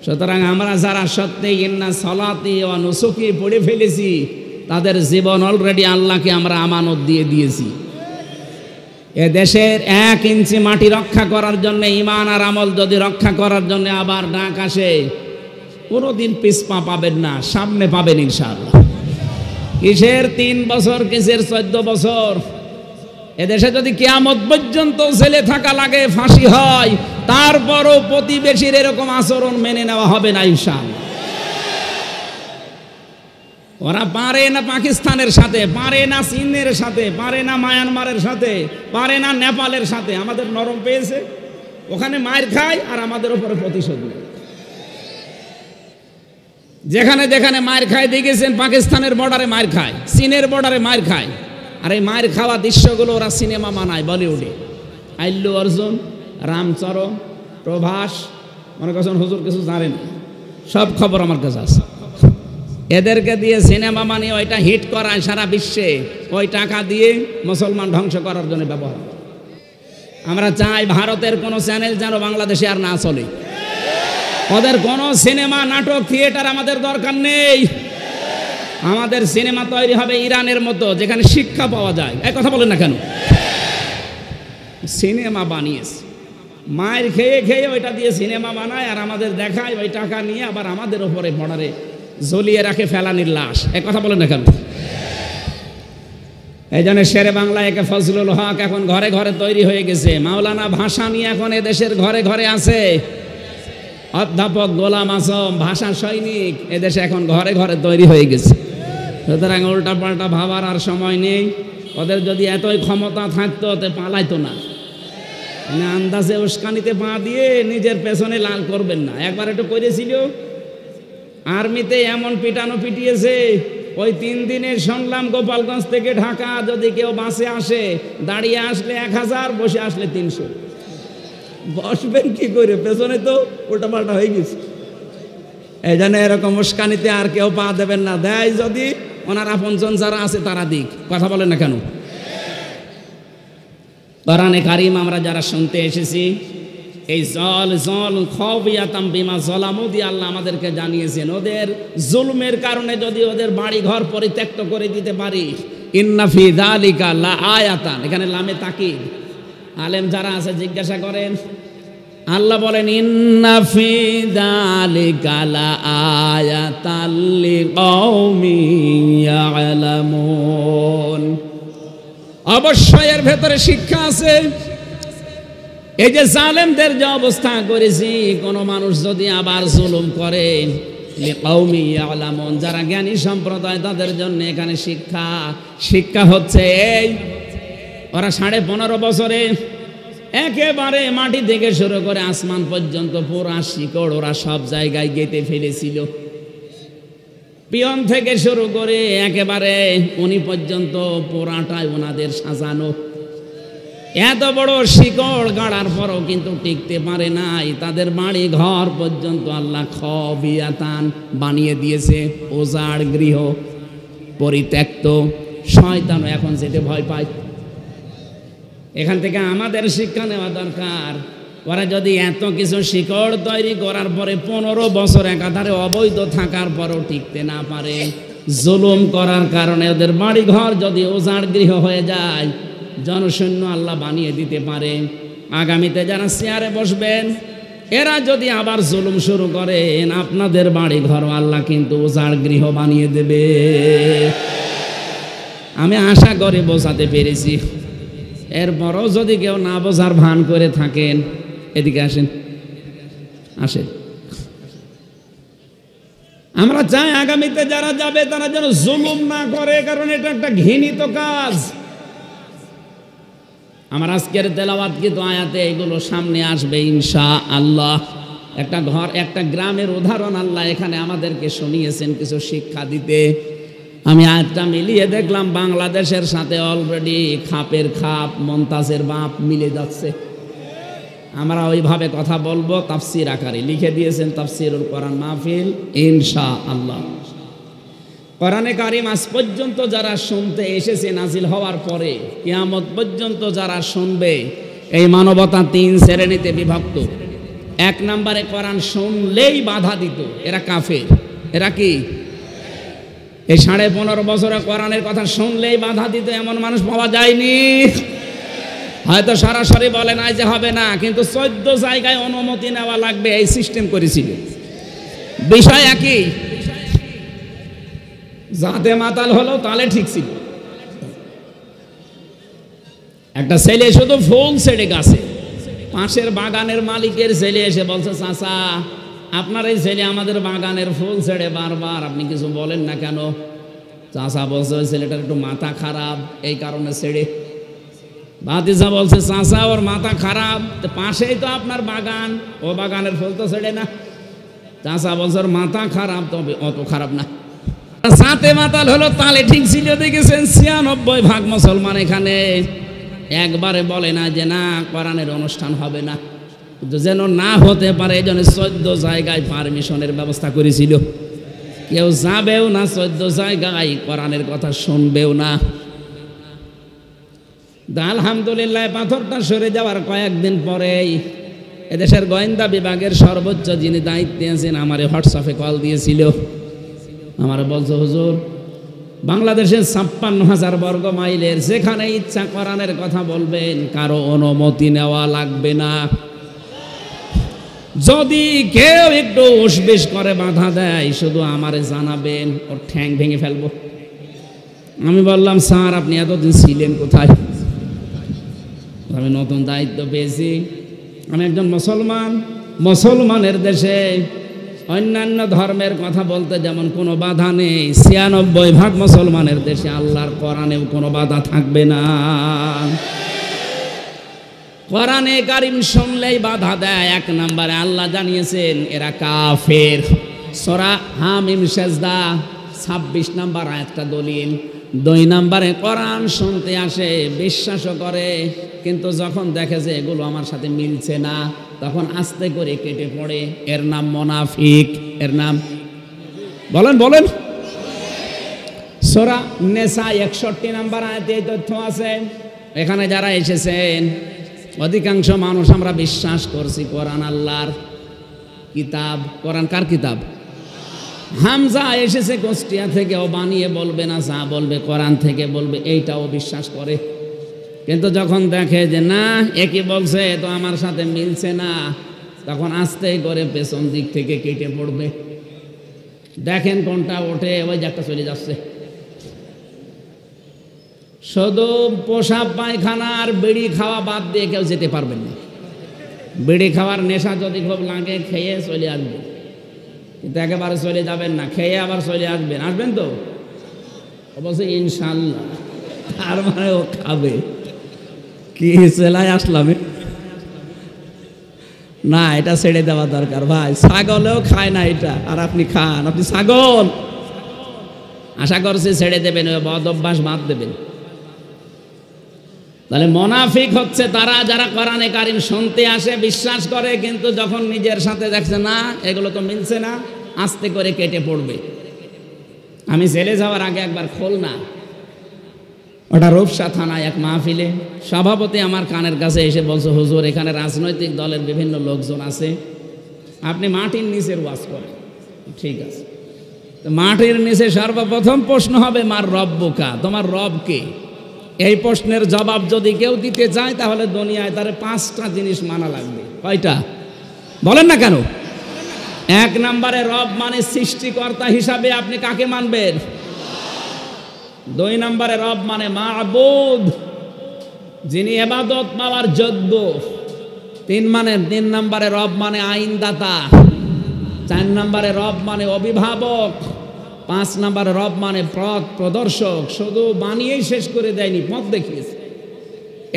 সুতরাং আমরা যারা সত্যি ইন্না সলাতি ওয়া নুসুকি পড়ে ফেলেছি, তাদের জীবন অলরেডি আল্লাহকে আমরা আমানত দিয়ে দিয়েছি। এ দেশের 1 ইঞ্চি মাটি রক্ষা করার জন্য, ঈমান আর আমল যদি রক্ষা করার জন্য আবার ডাক আসে, কোনোদিন পিছপা পাবেন না, সামনে পাবেন ইনশাআল্লাহ। কিসের 3 বছর, কিসের 14 বছর? এদেশে যদি কিয়ামত পর্যন্ত জেলে থাকা লাগে, ফাঁসি হয়, তারপরও প্রতিবেশীর এরকম আচরণ মেনে নেওয়া হবে না ইনশাআল্লাহ। ওরা পারে না পাকিস্তানের সাথে, পারে না চীনের সাথে, পারে না মায়ানমারের সাথে, পারে না নেপালের সাথে। আমাদের নরম পেয়েছে, ওখানে মায়ের খায় আর আমাদের উপরে প্রতিশোধ নেয়। যেখানে যেখানে মার খায় দেখেছেন, পাকিস্তানের বর্ডারে মার খায়, চীনের বর্ডারে মার খায়। আর এই মার খাওয়া দৃশ্যগুলো ওরা সিনেমা বানায় বলিউডে। আল্লু অর্জুন, রামচরণ, প্রভাস, মনে করছেন হুজুর কিছু জানেন, সব খবর আমার কাছে আছে। এদেরকে দিয়ে সিনেমা বানিয়ে ওইটা হিট করায় সারা বিশ্বে, ওই টাকা দিয়ে মুসলমান ধ্বংস করার জন্য ব্যবহার। আমরা চাই ভারতের কোনো চ্যানেল যেন বাংলাদেশে আর না চলে। ওদের কোনো সিনেমা, নাটক, থিয়েটার আমাদের দরকার নেই। আমাদের সিনেমা তৈরি হবে ইরানের মতো, যেখানে শিক্ষা পাওয়া যায়। এই কথা বলেন না কেন? সিনেমা বানিয়েছে, মায়ের খেয়ে খেয়ে ওইটা দিয়ে সিনেমা বানায় আর আমাদের দেখায়, ওই টাকা নিয়ে আবার আমাদের ওপরে বর্ডারে ঝুলিয়ে রাখে ফেলানির লাশ। এক কথা বলেন না কেন? এই জন্য শেরে বাংলা একে ফজলুল হক এখন ঘরে ঘরে তৈরি হয়ে গেছে। মাওলানা ভাসানী এখন এদেশের ঘরে ঘরে আছে। অধ্যাপক গোলাম আজম, ভাষা সৈনিক, এদেশে এখন ঘরে ঘরে তৈরি হয়ে গেছে। সুতরাং উল্টা পাল্টা ভাবার আর সময় নেই। ওদের যদি এতই ক্ষমতা থাকতো তে পালাইতো না। আন্দাজে উস্কানিতে পা দিয়ে নিজের পেছনে লাল করবেন না। একবার একটু করেছিল, আর্মিতে এমন পিটানো পিটিয়েছে, ওই 3 দিনে শুনলাম গোপালগঞ্জ থেকে ঢাকা যদি কেউ বাসে আসে, দাঁড়িয়ে আসলে 1000, বসে আসলে 300। বসবেন কি করে? পেছনে তো উল্টা পাল্টা হয়ে গেছে। এই জন্য এরকম উস্কানিতে আর কেউ পা দেবেন না। দেয় যদি ওনার আপনজন যারা আছে তারা দিক। কথা বলেন না কেন? কোরআনে কারিম আমরা যারা শুনতে এসেছি, এই জল খাওয়াতাম বিমা জলামু দিয়ে আল্লাহ আমাদেরকে জানিয়েছেন, ওদের জুলমের কারণে যদি ওদের বাড়ি ঘর পরিত্যক্ত করে দিতে পারি, ইন্না ফি যালিকা লা আয়াতান, এখানে লামে তাকিদ। আলেম যারা আছে জিজ্ঞাসা করেন, আল্লাহ বলেন ইন্না ফি যালিকা লা আয়াতাল লিকাওমিন ইয়ালামুন, অবশ্যই এর ভেতরে শিক্ষা আছে। এই যে জালেমদের যে অবস্থা করেছি, কোন মানুষ যদি আবার জুলুম করে, লিকাওমিন ইয়ালামুন, যারা জ্ঞানী সম্প্রদায় তাদের জন্য এখানে শিক্ষা হচ্ছে এই, ওরা 15.5 বছরে একেবারে মাটি থেকে শুরু করে আসমান পর্যন্ত পুরা শিকড় ওরা সব জায়গায় গেঁথে ফেলেছিল। পিয়ন থেকে শুরু করে একেবারে উনি পর্যন্ত পুরাটাই ওনাদের সাজানো। এত বড় শিকড় গাড়ার পরও কিন্তু টিকতে পারে নাই। তাদের বাড়ি ঘর পর্যন্ত আল্লাহ খাওয়াতান বানিয়ে দিয়েছে, ওজাড় গৃহ, পরিত্যক্ত। শয়তানও এখন যেতে ভয় পায়। এখান থেকে আমাদের শিক্ষা নেওয়া দরকার। ওরা যদি এত কিছু শিকড় তৈরি করার পরে 15 বছর একাধারে অবৈধ থাকার পরও টিকতে না পারে, জুলুম করার কারণে ওদের বাড়ি ঘর যদি ওজাড় গৃহ হয়ে যায়, জনশূন্য আল্লাহ বানিয়ে দিতে পারে। আগামীতে যারা চেয়ারে বসবেন, এরা যদি আবার জুলুম শুরু করেন, আপনাদের বাড়ি ঘর আল্লাহ কিন্তু ওজাড় গৃহ বানিয়ে দেবে। আমি আশা করে বোঝাতে পেরেছি। এরপরও যদি কেউ না বোঝার ভান করে থাকেন, এদিকে আসেন। আমরা চাই আগামীতে যারা যাবে তারা যেন জুলুম না করে, কারণ এটা একটা ঘৃণিত কাজ। আমার আজকের তেলাওয়াতকৃত আয়াতে এগুলো সামনে আসবে ইনশাআল্লাহ। একটা ঘর, একটা গ্রামের উদাহরণ আল্লাহ এখানে আমাদেরকে শুনিয়েছেন কিছু শিক্ষা দিতে। আমি আয়াতটা মিলিয়ে দেখলাম বাংলাদেশের সাথে অলরেডি খাপের খাপ, মমতাজের বাপ মিলে যাচ্ছে। আমরা ওইভাবে কথা বলবো, তাফসির আকারে লিখে দিয়েছেন তাফসিরুল কোরআন মাহফিল ইনশাআল্লাহ। কোরআনে কারিম আজ পর্যন্ত যারা শুনতে এসেছে নাজিল হওয়ার পরে কিয়ামত পর্যন্ত যারা শুনবে, এই মানবতা 3 শ্রেণীতে বিভক্ত। 1 নম্বরে কোরআন শুনলেই বাধা দিত, এরা কাফের। এরা কি? এই 15.5 বছরে কোরআনের কথা শুনলেই বাধা দিত এমন মানুষ পাওয়া যায়নি। হয়তো সরাসরি বলে নাই যে হবে না, কিন্তু 14 জায়গায় অনুমতি নেওয়া লাগবে, এই সিস্টেম করেছিল। বিষয় একই, যাতে মাতাল হলো তাহলে ঠিক ছিল। একটা ছেলে শুধু ফুল ছেড়ে গাছে, পাশের বাগানের মালিকের ছেলে এসে বলছে, চাচা আপনার এই ছেলে আমাদের বাগানের ফুল ছেড়ে বারবার, আপনি কিছু বলেন না কেন? চাচা বলছে ওই ছেলেটার একটু মাথা খারাপ, এই কারণে ছেড়ে। ভাতিজা বলছে, চাচা ওর মাথা খারাপ, পাশেই তো আপনার বাগান, ও বাগানের ফুল তো ছেড়ে না। চাচা বছর মাথা খারাপ, তবে অত খারাপ না। সাথে মাতাল হলো, তালে ঠিক ছিল দেখেছেন। ৯৬% মুসলমান এখানে একবারে বলে না যে না কোরআনের অনুষ্ঠান হবে না, যেন না হতে পারে এই জন্য ১৪ জায়গায় পারমিশনের ব্যবস্থা করেছিল। কেউ যাবেও না ১৪ জায়গায়, কোরআনের কথা শুনবেও না। আলহামদুলিল্লাহ পাথরটা সরে যাওয়ার কয়েকদিন পরেই এদেশের গোয়েন্দা বিভাগের সর্বোচ্চ যিনি দায়িত্বে আছেন আমারে হোয়াটসঅ্যাপে কল দিয়েছিল। আমার বলছে, হুজুর বাংলাদেশের ৫৬,০০০ বর্গ মাইলের যেখানে ইচ্ছা কোরআনের কথা বলবেন, কারো অনুমতি নেওয়া লাগবে না। যদি কেউ একটু উসবিস করে বাধা দেয় শুধু আমারে জানাবেন, ওর ঠ্যাং ভেঙে ফেলবো। আমি বললাম, স্যার আপনি এতদিন ছিলেন কোথায়? আমি নতুন দায়িত্ব পেয়েছি, আমি একজন মুসলমান, মুসলমানের দেশে অন্যান্য ধর্মের কথা বলতে যেমন কোনো বাধা নেই, ৯৬% মুসলমানের দেশে আল্লাহর কোরআনেও কোনো বাধা থাকবে না। কোরআনে কারিম শুনলেই বাধা দেয়। ১ নম্বরে আল্লাহ জানিয়েছেন এরা কাফের, সূরা হামিম সেজদা ২৬ নম্বর আয়াতটা দলিল। ২ নম্বরে কোরআন শুনতে আসে, বিশ্বাসও করে, কিন্তু যখন দেখে যে এগুলো আমার সাথে মিলছে না তখন আস্তে করে কেটে পড়ে। এর নাম মুনাফিক। এর নাম বলেন বলেন। সূরা নিসা ৬১ নম্বর আয়াতে এই তথ্য আছে। এখানে যারা এসেছেন অধিকাংশ মানুষ আমরা বিশ্বাস করছি কোরআন আল্লাহর কিতাব। কোরআন কার কিতাব? হামজা এসেছে কুষ্টিয়া থেকে, ও বানিয়ে বলবে না, যা বলবে কোরআন থেকে বলবে, এইটাও বিশ্বাস করে। কিন্তু যখন দেখে যে না একই বলছে তো আমার সাথে মিলছে না, তখন আস্তে করে পেছন দিক থেকে কেটে পড়বে। দেখেন কোনটা ওঠে, ওই যে একটা চলে যাচ্ছে। শুধু পোশাক পায়খানা আর বিড়ি খাওয়া বাদ দিয়ে কেউ যেতে পারবেন না। বিড়ি খাওয়ার নেশা যদি খুব লাগে খেয়ে চলে আসবেন, কিন্তু একেবারে চলে যাবেন না, খেয়ে আবার চলে আসবেন। আসবেন তো? অবশ্যই ইনশাল্লাহ। তার মানে ও খাবে। কি চেলায় আসলাম না, এটা ছেড়ে দেওয়া দরকার ভাই। ছাগলেও খায় না এটা, আর আপনি খান। আপনি ছাগল, আশা করছি ছেড়ে দেবেন, ওই বদ অভ্যাস বাদ দেবেন। তাহলে মুনাফিক হচ্ছে তারা যারা কোরআনে কারিম শুনতে আসে, বিশ্বাস করে, কিন্তু যখন নিজের সাথে দেখছে না এগুলো তো মিলছে না, আস্তে করে কেটে পড়বে। আমি জেলে যাওয়ার আগে একবার খুলনা, ওটা রূপসা থানায় এক মাহফিলে সভাপতি আমার কানের কাছে এসে বলছে, হুজুর এখানে রাজনৈতিক দলের বিভিন্ন লোকজন আছে, আপনি মাটির নিচের ওয়াজ করেন। ঠিক আছে, তো মাটির নিচে সর্বপ্রথম প্রশ্ন হবে মার রব্বুকা, তোমার রব কে? এই প্রশ্নের জবাব যদি কেউ দিতে চায় তাহলে দুনিয়ায় তার 5টা জিনিস মানা লাগবে। কয়টা বলেন না কেন? 1 নম্বরে রব মানে সৃষ্টিকর্তা হিসাবে আপনি কাকে মানবেন? 2 নম্বরে রব মানে মাবুদ, যিনি ইবাদত পাওয়ার যোগ্য। 3 নম্বরে রব মানে আইনদাতা। 4 নম্বরে রব মানে অভিভাবক। 5 নম্বরে রব মানে পথ প্রদর্শক। শুধু বানিয়েই শেষ করে দেয়নি, পথ দেখিয়েছে।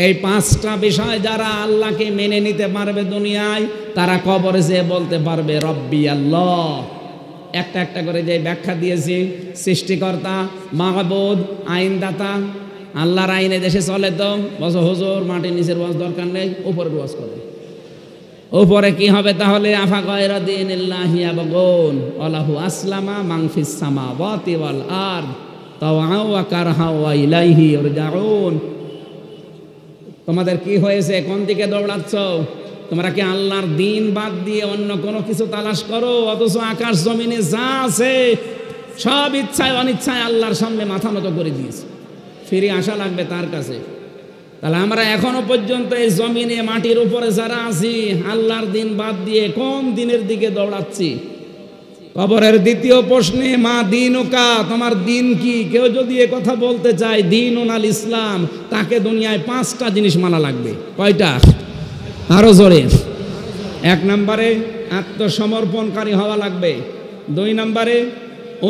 এই 5টা বিষয় যারা আল্লাহকে মেনে নিতে পারবে দুনিয়ায়, তারা কবরে যেয়ে বলতে পারবে রব্বি আল্লাহ। একটা একটা করে যে ব্যাখ্যা দিয়েছি, সৃষ্টিকর্তা, মাহবুদ, আইনদাতা। আল্লাহর আইনে দেশে চলে তো বস হুজুর মাটির নিচের ওয়াজ দরকার নেই, উপরের ওয়াজ করে। উপরে কি হবে তাহলে? আফা গায়রা দীনিল্লাহি ইয়াবগুন ওয়ালাহু আসলামা মান ফিস সামাওয়াতি ওয়াল আরদ তাওআ ওয়া কারহা ওয়া ইলাইহি ইরজাউন। তোমাদের কি হয়েছে? কোন দিকে দৌড়াচ্ছ? তোমরা কি আল্লাহর দিন বাদ দিয়ে অন্য কোনো কিছু তালাশ করো? অথচ আকাশ জমিনে যা আছে সব ইচ্ছায় অনিচ্ছায় আল্লাহর সামনে মাথা নত করে দিয়েছে, ফিরে আসা লাগবে তার কাছে। তাহলে আমরা এখনো পর্যন্ত এই জমিনে মাটির উপরে যারা আছি, আল্লাহর দিন বাদ দিয়ে কোন দিনের দিকে দৌড়াচ্ছি? কবরের দ্বিতীয় প্রশ্নে মা দীনুকা, তোমার দিন কি? কেউ যদি এ কথা বলতে চায় দীনুন আল ইসলাম, তাকে দুনিয়ায় 5টা জিনিস মানা লাগবে। কয়টা? আরো জোরে। 1 নম্বরে আত্মসমর্পণকারী হওয়া লাগবে। 2 নম্বরে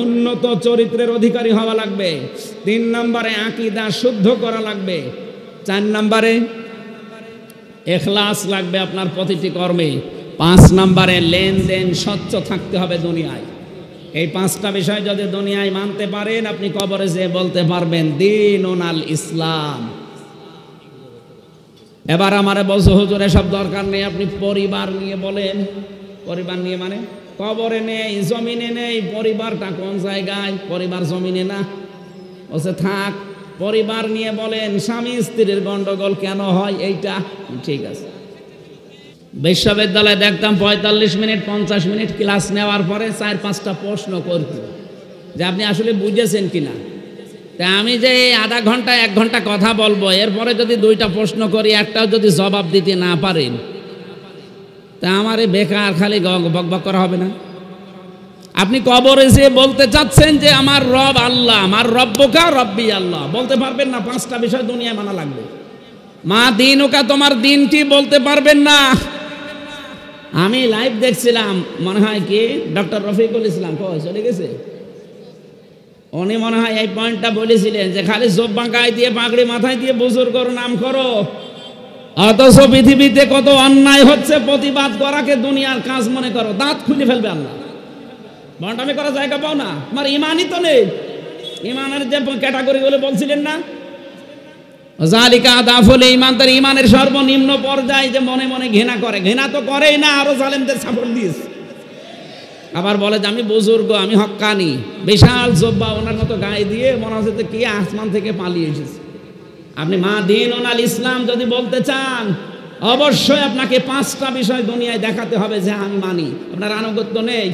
উন্নত চরিত্রের অধিকারী হওয়া লাগবে। 3 নম্বরে আকীদা শুদ্ধ করা লাগবে। 4 নম্বরে ইখলাস লাগবে আপনার প্রতিটি কর্মে। 5 নম্বরে লেনদেন স্বচ্ছ থাকতে হবে দুনিয়ায়। এই 5টা বিষয় যদি দুনিয়ায় মানতে পারেন, আপনি কবরে যেয়ে বলতে পারবেন দীনুন আল ইসলাম। এবার আমারে বলছো হুজুর এসব দরকার নেই, আপনি পরিবার নিয়ে বলেন। পরিবার নিয়ে মানে কবরে নেই, জমিনে নেই, পরিবারটা কোন জায়গায়? পরিবার জমিনে না। বলছে থাক, পরিবার নিয়ে বলেন স্বামী স্ত্রীর গন্ডগোল কেন হয় এইটা। ঠিক আছে। বিশ্ববিদ্যালয়ে দেখতাম 45 মিনিট 50 মিনিট ক্লাস নেওয়ার পরে 4-5টা প্রশ্ন করত যে আপনি আসলে বুঝেছেন কিনা। তা আমি যে আধা ঘন্টা 1 ঘন্টা কথা বলবো, এরপরে যদি 2টা প্রশ্ন করি, একটাও যদি জবাব দিতে না পারেন, তা আমার বেকার খালি বকবক করা হবে না? আপনি কবরে যে বলতে চাচ্ছেন যে আমার রব আল্লাহ, আমার রব্বুকা রব্বি আল্লাহ, বলতে পারবেন না। 5টা বিষয় দুনিয়ায় মানা লাগবে। মা দিনুকা, তোমার দিনটি বলতে পারবেন না। আমি লাইভ দেখছিলাম, মনে হয় কি ডক্টর রফিকুল ইসলাম চলে গেছে, উনি মনে হয় এই পয়েন্টটা বলেছিলেন যে খালি জোব্বা গায়ে দিয়ে পাগড়ি মাথায় দিয়ে বুজুর্গর নাম করো, অথচ পৃথিবীতে কত অন্যায় হচ্ছে প্রতিবাদ করাকে দুনিয়ার কাজ মনে করো। দাঁত খুলে ফেলবে আল্লাহ। বন্টামি করার জায়গা পাও না, তোমার ইমানই তো নেই। ইমানের যে ক্যাটাগরিগুলো বলছিলেন না, জালিকা আদাফুল ঈমান, তার ইমানের সর্বনিম্ন পর্যায়ে যে মনে মনে ঘৃণা করে, ঘৃণা তো করেই না, আরো জালেমদের সাপোর্ট দিয়েছে। আবার বলে যে আমি বুজুর্গ, আমি হক্কানি, বিশাল জব্বা ওনার মতো গায়ে দিয়ে মনে হচ্ছে কি আসমান থেকে পালিয়ে এসেছে। আপনি মা দীনুন আল ইসলাম যদি বলতে চান, অবশ্যই আপনাকে 5টা বিষয় দুনিয়ায় দেখাতে হবে যে আমি মানি। আপনার আনুগত্য নেই,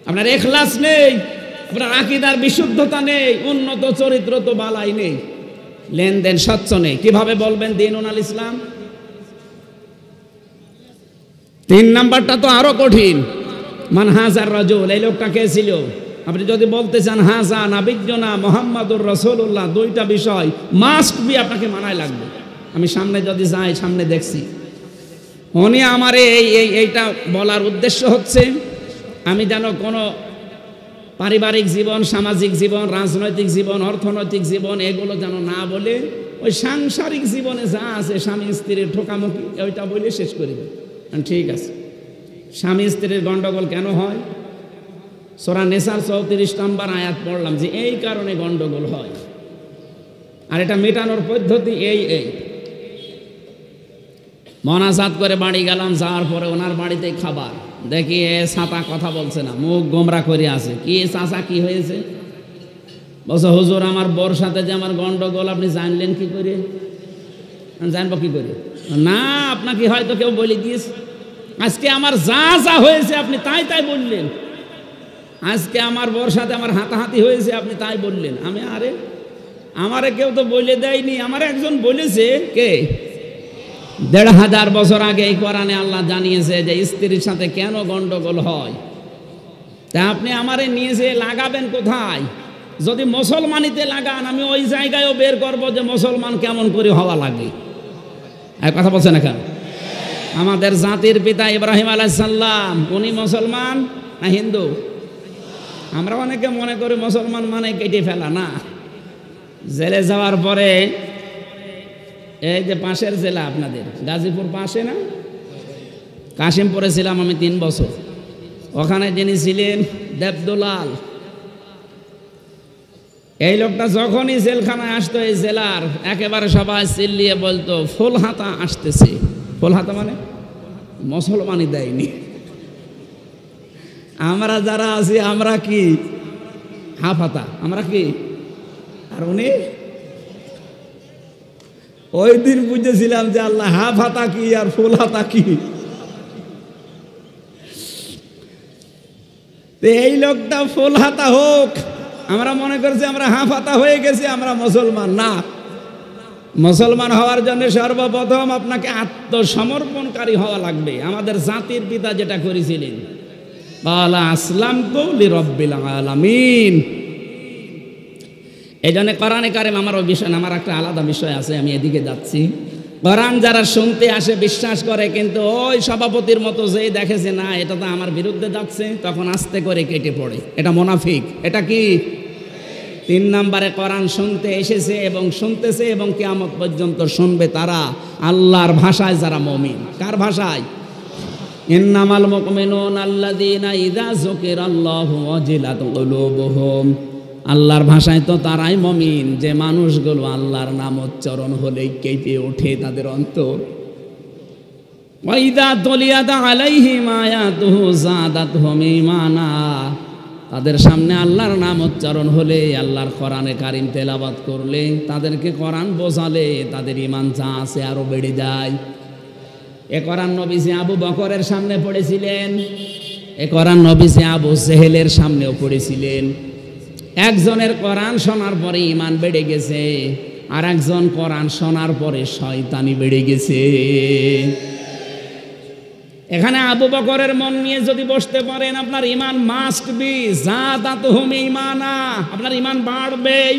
আপনার ইখলাস নেই, আপনার আকীদার বিশুদ্ধতা নেই, উন্নত চরিত্র তো বালাই নেই, লেনদেন স্বচ্ছ নেই, কিভাবে বলবেন দীনুন আল ইসলাম? 3 নাম্বারটা তো আরো কঠিন। মান হাজার রাজুল, এই লোকটা কে ছিল? আপনি যদি বলতে চান হাজা নাবিয়্যুনা মুহাম্মাদুর রাসূলুল্লাহ, 2টা বিষয় মাস্ট বি আপনাকে মানায় লাগবে। আমি সামনে যদি যাই, সামনে দেখছি উনি আমারে এইটা বলার উদ্দেশ্য হচ্ছে আমি যেন কোনো পারিবারিক জীবন, সামাজিক জীবন, রাজনৈতিক জীবন, অর্থনৈতিক জীবন এগুলো যেন না বলে ওই সাংসারিক জীবনে যা আছে স্বামী স্ত্রীর ঠোকামুখি ওইটা বলে শেষ করে দেয়। ঠিক আছে, স্বামী স্ত্রীর গন্ডগোল কেন হয়? সূরা নিসার 34 নম্বর আয়াত পড়লাম যে এই কারণে গন্ডগোল হয়, আর এটা মেটানোর পদ্ধতি এই মনাজাত করে বাড়ি গেলাম, যাওয়ার পরে ওনার বাড়িতে খাবার দেখি ছাতা কথা বলছে না, মুখ গোমরা করে আছে। কি চাচা কি হয়েছে? বলছে হুজুর আমার বর সাথে যে আমার গন্ডগোল, আপনি জানলেন কি করে? জানবো কি করে? না, আপনাকে হয়তো কেউ বলে দিয়েছে। আজকে আমার যা যা হয়েছে আপনি তাই তাই বললেন। আজকে আমার বর সাথে আমার হাতাহাতি হয়েছে, আপনি তাই বললেন। আমি আরে আমারে কেউ তো বলে দেয়নি, আমার একজন বলেছে। কে? 1500 বছর আগে এই কোরআনে আল্লাহ জানিয়েছে যে স্ত্রীর সাথে কেন গন্ডগোল হয়। তা আপনি আমারে নিয়ে যে লাগাবেন কোথায়? যদি মুসলমানিতে লাগান, আমি ওই জায়গায়ও বের করব যে মুসলমান কেমন করে হওয়া লাগে। এক কথা বলছেন না কেন? আমাদের জাতির পিতা ইব্রাহিম আলাইহিস সালাম, উনি মুসলমান না হিন্দু? আমরা অনেকে মনে করি মুসলমান মানে কেটে ফেলা, না। জেলে যাওয়ার পরে এই যে পাশের জেলা আপনাদের গাজীপুর পাশে না, কাশিমপুরে ছিলাম আমি 3 বছর। ওখানে যিনি ছিলেন দেবদুলাল, এই লোকটা যখনই জেলখানায় আসতো এই জেলার একেবারে সবাই চিল্লিয়ে বলতো ফুলহাতা আসতেছে। ফুলহাতা মানে মুসলমানই দেয়নি। আমরা যারা আছি আমরা কি হাফ হাতা, আমরা কি? আর উনি ওই দিন বুঝেছিলাম যে আল্লাহ হাফ হাতা কি আর ফুল হাতা কি। এই লোকটা ফুল হাতা হোক, আমরা মনে করছি আমরা হাফ হাতা হয়ে গেছি, আমরা মুসলমান না। মুসলমান হওয়ার জন্য সর্বপ্রথম আপনাকে আত্মসমর্পণকারী হওয়া লাগবে। আমাদের জাতির পিতা যেটা করেছিলেন, ক্বালা আসলামতু লিরাব্বিল আলামিন। এই জন্য কোরআনে কারিম আমার ওই বিষয়, আমার একটা আলাদা বিষয় আছে, আমি এদিকে যাচ্ছি। কোরআন যারা শুনতে আসে বিশ্বাস করে, কিন্তু ওই সভাপতির মতো যেই দেখেছে না এটা তো আমার বিরুদ্ধে যাচ্ছে, তখন আস্তে করে কেটে পড়ে। এটা মুনাফিক। এটা কি? 3 নম্বরে কোরআন শুনতে এসেছে এবং শুনতেছে এবং কিয়ামত পর্যন্ত শুনবে তারা আল্লাহর ভাষায় যারা মুমিন। কার ভাষায়? ইন্নামাল মুমিনুনা আল্লাযীনা ইযা যুকিরাল্লাহু ওয়াজিলাত কুলুবুহুম, আল্লাহর ভাষায় তো তারাই মুমিন যে মানুষগুলো আল্লাহর নাম উচ্চারণ হলেই কেঁপে ওঠে তাদের অন্তর। ওয়া ইযা তুলিয়াত আলাইহিম আয়াতুহু যাদাতহুম ঈমানা, তাদের সামনে আল্লাহর নাম উচ্চারণ হলে, আল্লাহর কোরআনে কারিম তেলাওয়াত করলে, তাদেরকে কোরআন বোঝালে তাদের ঈমান যা আছে আরো বেড়ে যায়। এ কোরআন নবীজি আবু বকরের সামনে পড়েছিলেন, এ কোরআন নবীজি আবু জেহেলের সামনেও পড়েছিলেন। একজনের কোরআন শোনার পরে ঈমান বেড়ে গেছে, আর একজন কোরআন শোনার পরে শয়তানি বেড়ে গেছে। এখানে আবু বকরের মন নিয়ে যদি বসতে পারেন, আপনার ঈমান মাস্ট বি যাদাতুহুম ঈমানা, আপনার ঈমান বাড়বেই।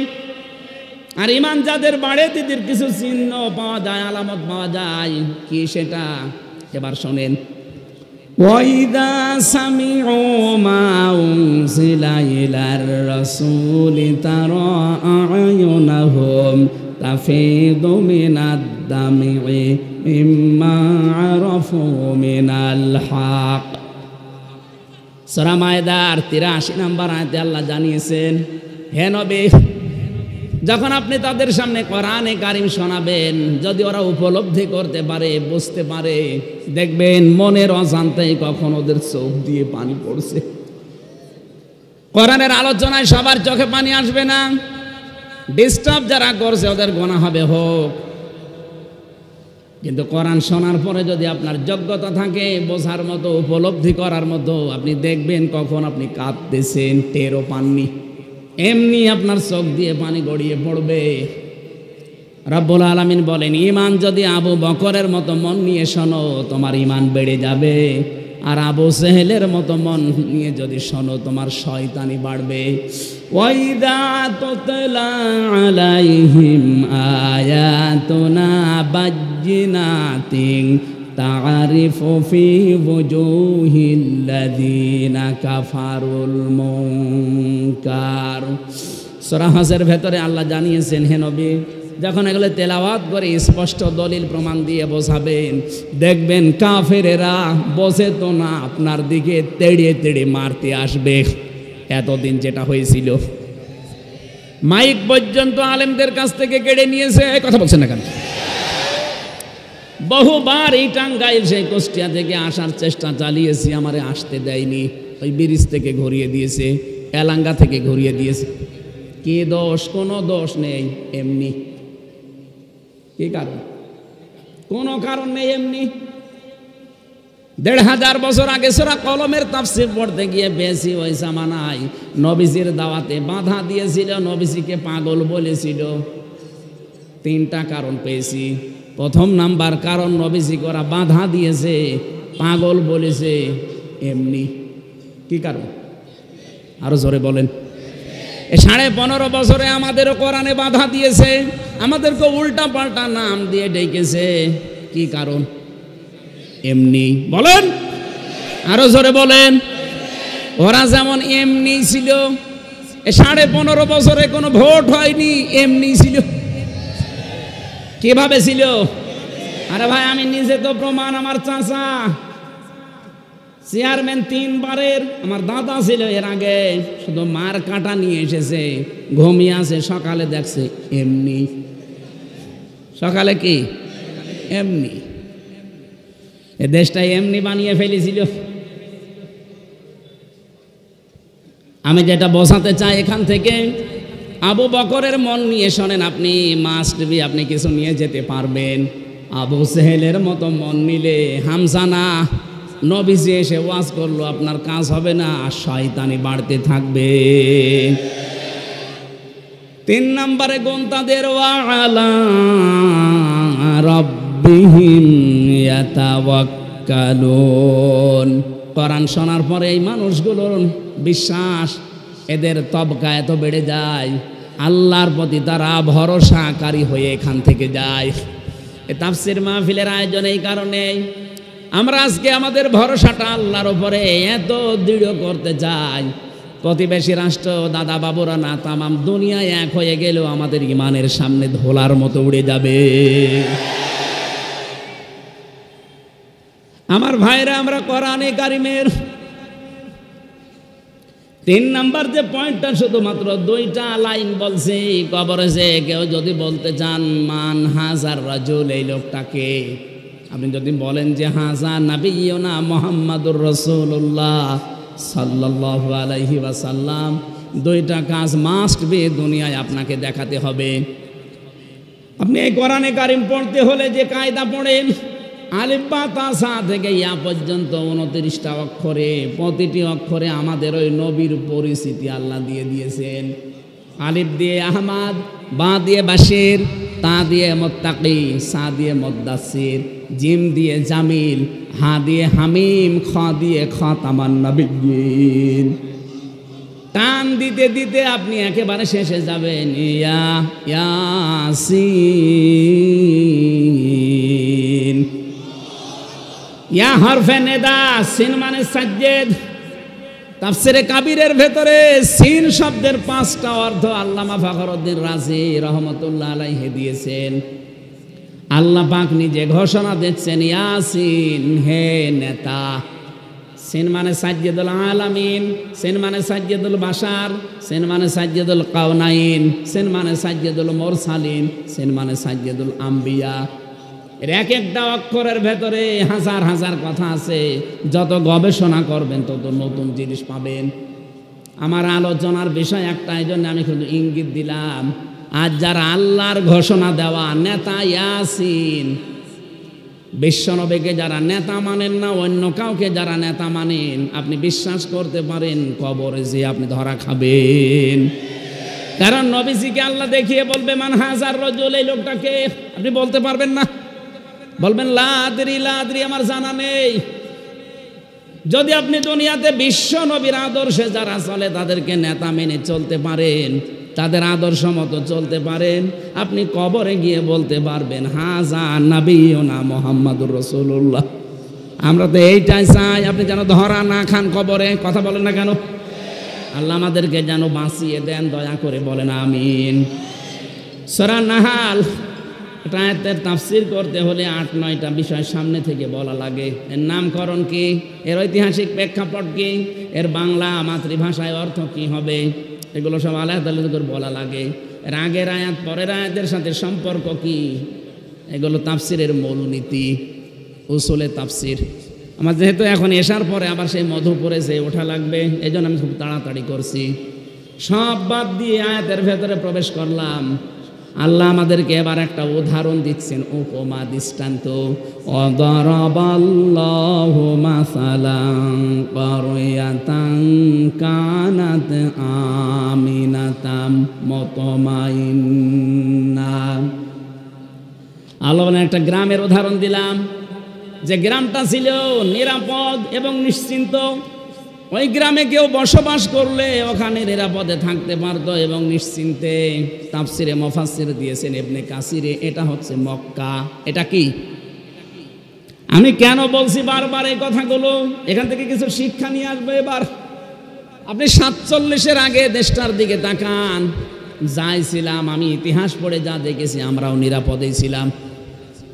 আর ঈমান যাদের বাড়ে তাদের কিছু চিহ্ন পাওয়া যায়, আলামত পাওয়া যায়। কি সেটা এবার শোনেন। ওয়াইদা সামিউ মা উনজিলা ইলার রাসূলি তারা আ'য়ুনাহুম তাফিদু মিনাদ দামি মিম্মা আরাফু মিনাল হক। সূরা মায়েদার 83 নম্বর আয়াতে আল্লাহ জানিয়েছেন, হে নবী, যখন আপনি তাদের সামনে কোরআনে কারিম শোনাবেন, যদি ওরা উপলব্ধি করতে পারে, বুঝতে পারে, দেখবেন মনের অজান্তেই কখন ওদের চোখ দিয়ে পানি পড়ছে। কোরআনের আলোচনায় সবার চোখে পানি আসবে না, ডিস্টার্ব যারা করছে ওদের গুনাহ হবে হোক। কিন্তু কোরআন শোনার পরে যদি আপনার যোগ্যতা থাকে বোঝার মতো, উপলব্ধি করার মতো, আপনি দেখবেন কখন আপনি কাঁদতেছেন টেরও পাননি, এমনি আপনার চোখ দিয়ে পানি গড়িয়ে পড়বে। রব্বুল আলামিন বলেন, ঈমান যদি আবু বকরের মতো মন নিয়ে শোনো, তোমার ঈমান বেড়ে যাবে। আর আবু জেহেলের মতো মন নিয়ে যদি শোনো, তোমার শয়তানি বাড়বে। ওয়াইদা তুতলা আলাইহিম আয়াতুনা বাজ্জিনাতিন তা'রিফু ফি ওয়ুজুহিল্লাযীনা কাফারুল মুনকার। সূরা হজের ভেতরে আল্লাহ জানিয়েছেন, হে নবী, যখন এগুলো তেলাওয়াত করে স্পষ্ট দলিল প্রমাণ দিয়ে বোঝাবেন, দেখবেন কাফেরেরা বোঝে তো না, আপনার দিকে তেড়ে তেড়ে মারতে আসবে। এতদিন যেটা হয়েছিল, মাইক পর্যন্ত আলেমদের কাছ থেকে কেড়ে নিয়েছে। কথা বলছেন না কেন? বহুবার এই টাঙ্গাইল সেই কুষ্টিয়া থেকে আসার চেষ্টা চালিয়েছি, আমারে আসতে দেয়নি। ওই ব্রিজ থেকে ঘুরিয়ে দিয়েছে, এলাঙ্গা থেকে ঘুরিয়ে দিয়েছে। কি দোষ? কোনো দোষ নেই, এমনি। কি কারণ? কোনো কারণ নেই, এমনি। ১৫০০ বছর আগে সূরা কলমের তাফসীর পড়তে গিয়ে বেশি ওই জামানায় নবীজির দাওয়াতে বাধা দিয়েছিল, নবীজিকে পাগল বলেছিল। 3টা কারণ পেয়েছি। প্রথম নাম্বার কারণ, নবীজি ওরা বাধা দিয়েছে, পাগল বলেছে, এমনি। কি কারণ? আরো জোরে বলেন। 15.5 বছরে আমাদেরও কোরআনে বাধা দিয়েছে, আমাদেরকে উল্টা পাল্টা নাম দিয়ে ডেকেছে। কি কারণ? এমনি। বলেন, আরো জোরে বলেন। ওরা যেমন এমনি ছিল, 15.5 বছরে কোনো ভোট হয়নি, এমনি ছিল। কিভাবে ছিল? আরে ভাই, আমি নিজে তো প্রমাণ। আমার চাচা চেয়ারম্যান 3 বারের, আমার দাদা ছিল এর আগে, শুধু মার কাটা নিয়ে এসেছে, ঘুমিয়ে আছে, সকালে দেখছে এমনি। সকালে কি? এমনি। এ দেশটা এমনি বানিয়ে ফেলেছিল। আমি যেটা বোঝাতে চাই এখান থেকে, আবু বকরের মন নিয়ে শোনেন, আপনি মাস্ট বি, আপনি কিছু নিয়ে যেতে পারবেন। আবু জেহেলের মতো মন নিলে হামজা না, নবীজি এসে ওয়াজ করলো, আপনার কাজ হবে না, শয়তানি বাড়তে থাকবে। 3 নম্বরে গুণ তাদের, ওয়ালা রাব্বিহিম ইয়াতাওয়াক্কালুন। কোরআন শোনার পরে এই মানুষগুলোর বিশ্বাস, এদের তবকা এত বেড়ে যায়, আল্লাহর প্রতি তারা ভরসাকারী হয়ে এখান থেকে যায়। এ তাফসীর মাহফিলের আয়োজন এই কারণে। আমরা আজকে আমাদের ভরসাটা আল্লাহর উপরে এত দৃঢ় করতে চাই, প্রতিবেশী রাষ্ট্র, দাদা বাবুরা না, তামাম দুনিয়ায় এক হয়ে গেলেও আমাদের ইমানের সামনে ধোলার মতো উড়ে যাবে। আমার ভাইরা, আমরা কোরআনে কারিমের 3 নাম্বার যে পয়েন্টটা শুধুমাত্র 2টা লাইন বলছি। কবরে যে কেউ যদি বলতে চান মান হাজার রাজুল, এই লোকটাকে আপনি যদি বলেন যে হাজা নাবিয়ুনা মুহাম্মাদুর রাসূলুল্লাহ সাল্লাল্লাহু আলাইহি ওয়াসাল্লাম, 2টা কাজ মাস্ট বি দুনিয়ায় আপনাকে দেখাতে হবে। আপনি এই কোরআনে কারিম পড়তে হলে যে কায়দা পড়েন, আলিফ বা তা সা থেকে ইয়া পর্যন্ত 29টা অক্ষরে, প্রতিটি অক্ষরে আমাদের ওই নবীর পরিচিতি আল্লাহ দিয়ে দিয়েছেন। আলিফ দিয়ে আহমাদ, বা দিয়ে বাশির, তা দিয়ে মুত্তাকি, সা দিয়ে মুদ্দাসির, জিম দিয়ে জামিল, হা দিয়ে হামিম, খ দিয়ে খাতামান নবিয়্যিন। টান দিতে দিতে আপনি একেবারে শেষে যাবেন ইয়া ইয়াসিন। ইয়া হরফে নেদা, সিন মানে সাজ্জেদ। তাফসিরে কাবিরের ভেতরে সিন শব্দের 5টা অর্থ আল্লামা ফখরুদ্দিন রাজি রহমতুল্লাহ আলাইহি দিয়েছেন। আল্লাহ পাক নিজে ঘোষণা দিচ্ছেন ইয়াসিন, হে নেতা। সিন মানে সাজ্জেদুল আলামিন, সিন মানে সাজ্জেদুল বাশার, সিন মানে সাজ্জেদুল কাউনাইন, সিন মানে সাজ্জেদুল মুরসালিন, সিন মানে সাজ্জেদুল আম্বিয়া। এর এক একটা অক্ষরের ভেতরে হাজার হাজার কথা আছে। যত গবেষণা করবেন তত নতুন জিনিস পাবেন। আমার আলোচনার বিষয় একটা, এই জন্য আমি শুধু ইঙ্গিত দিলাম। আজ যারা আল্লাহর ঘোষণা দেওয়া নেতা ইয়াসিন, বিশ্বনবীকে যারা নেতা মানেন না, অন্য কাউকে যারা নেতা মানেন, আপনি বিশ্বাস করতে পারেন কবরে যে আপনি ধরা খাবেন। কারণ নবীজিকে আল্লাহ দেখিয়ে বলবে মান হাজার রাজুল, এই লোকটাকে আপনি বলতে পারবেন না। বলবেন লা আদরি, লা আদরি, আমার জানা নেই। যদি আপনি দুনিয়াতে বিশ্ব নবীর আদর্শে যারা চলে তাদেরকে নেতা মেনে চলতে পারেন, তাদের আদর্শ মতো চলতে পারেন, আপনি কবরে গিয়ে বলতে পারবেন হাজা নাবিয়ুনা মুহাম্মাদুর রাসূলুল্লাহ। আমরা তো এইটাই চাই, আপনি যেন ধরা না খান কবরে। কথা বলেন না কেন? আল্লাহ আমাদেরকে যেন বাঁচিয়ে দেন, দয়া করে বলেন আমিন। সূরা নাহাল, এটা আয়াতের তাফসীর করতে হলে 8-9টা বিষয় সামনে থেকে বলা লাগে। এর নামকরণ কি, এর ঐতিহাসিক প্রেক্ষাপট কি, এর বাংলা মাতৃভাষায় অর্থ কি হবে, এগুলো সব আলাদা আলাদা করে বলা লাগে। এর আগের আয়াত পরের আয়াতের সাথে সম্পর্ক কি, এগুলো তাফসিরের মূলনীতি, উসুলে তাফসির। আমার যেহেতু এখন এশার পরে আবার সেই মধুপুরে যে ওঠা লাগবে, এই জন্য আমি খুব তাড়াতাড়ি করছি। সব বাদ দিয়ে আয়াতের ভেতরে প্রবেশ করলাম। আল্লাহ আমাদেরকে এবার একটা উদাহরণ দিচ্ছেন, উপমা দৃষ্টান্ত। অদরাবাল্লাহু মাসালান কারিয়াতান কানাত আমিনাতাম মুতমাইন্না। আল্লাহ একটা গ্রামের উদাহরণ দিলাম, যে গ্রামটা ছিল নিরাপদ এবং নিশ্চিন্ত। ওই গ্রামে কেউ বসবাস করলে ওখানে নিরাপদে থাকতে পারতো এবং নিশ্চিন্তে। তাফসিরে মুফাসসির দিয়েছেন ইবনে কাসিরে, এটা হচ্ছে মক্কা। এটা কি, আমি কেন বলছি বারবার এই কথাগুলো, এখান থেকে কিছু শিক্ষা নিয়ে আসবে। এবার আপনি 47-এর আগে দেশটার দিকে তাকান। যাই ছিলাম, আমি ইতিহাস পড়ে যা দেখেছি, আমরাও নিরাপদেই ছিলাম।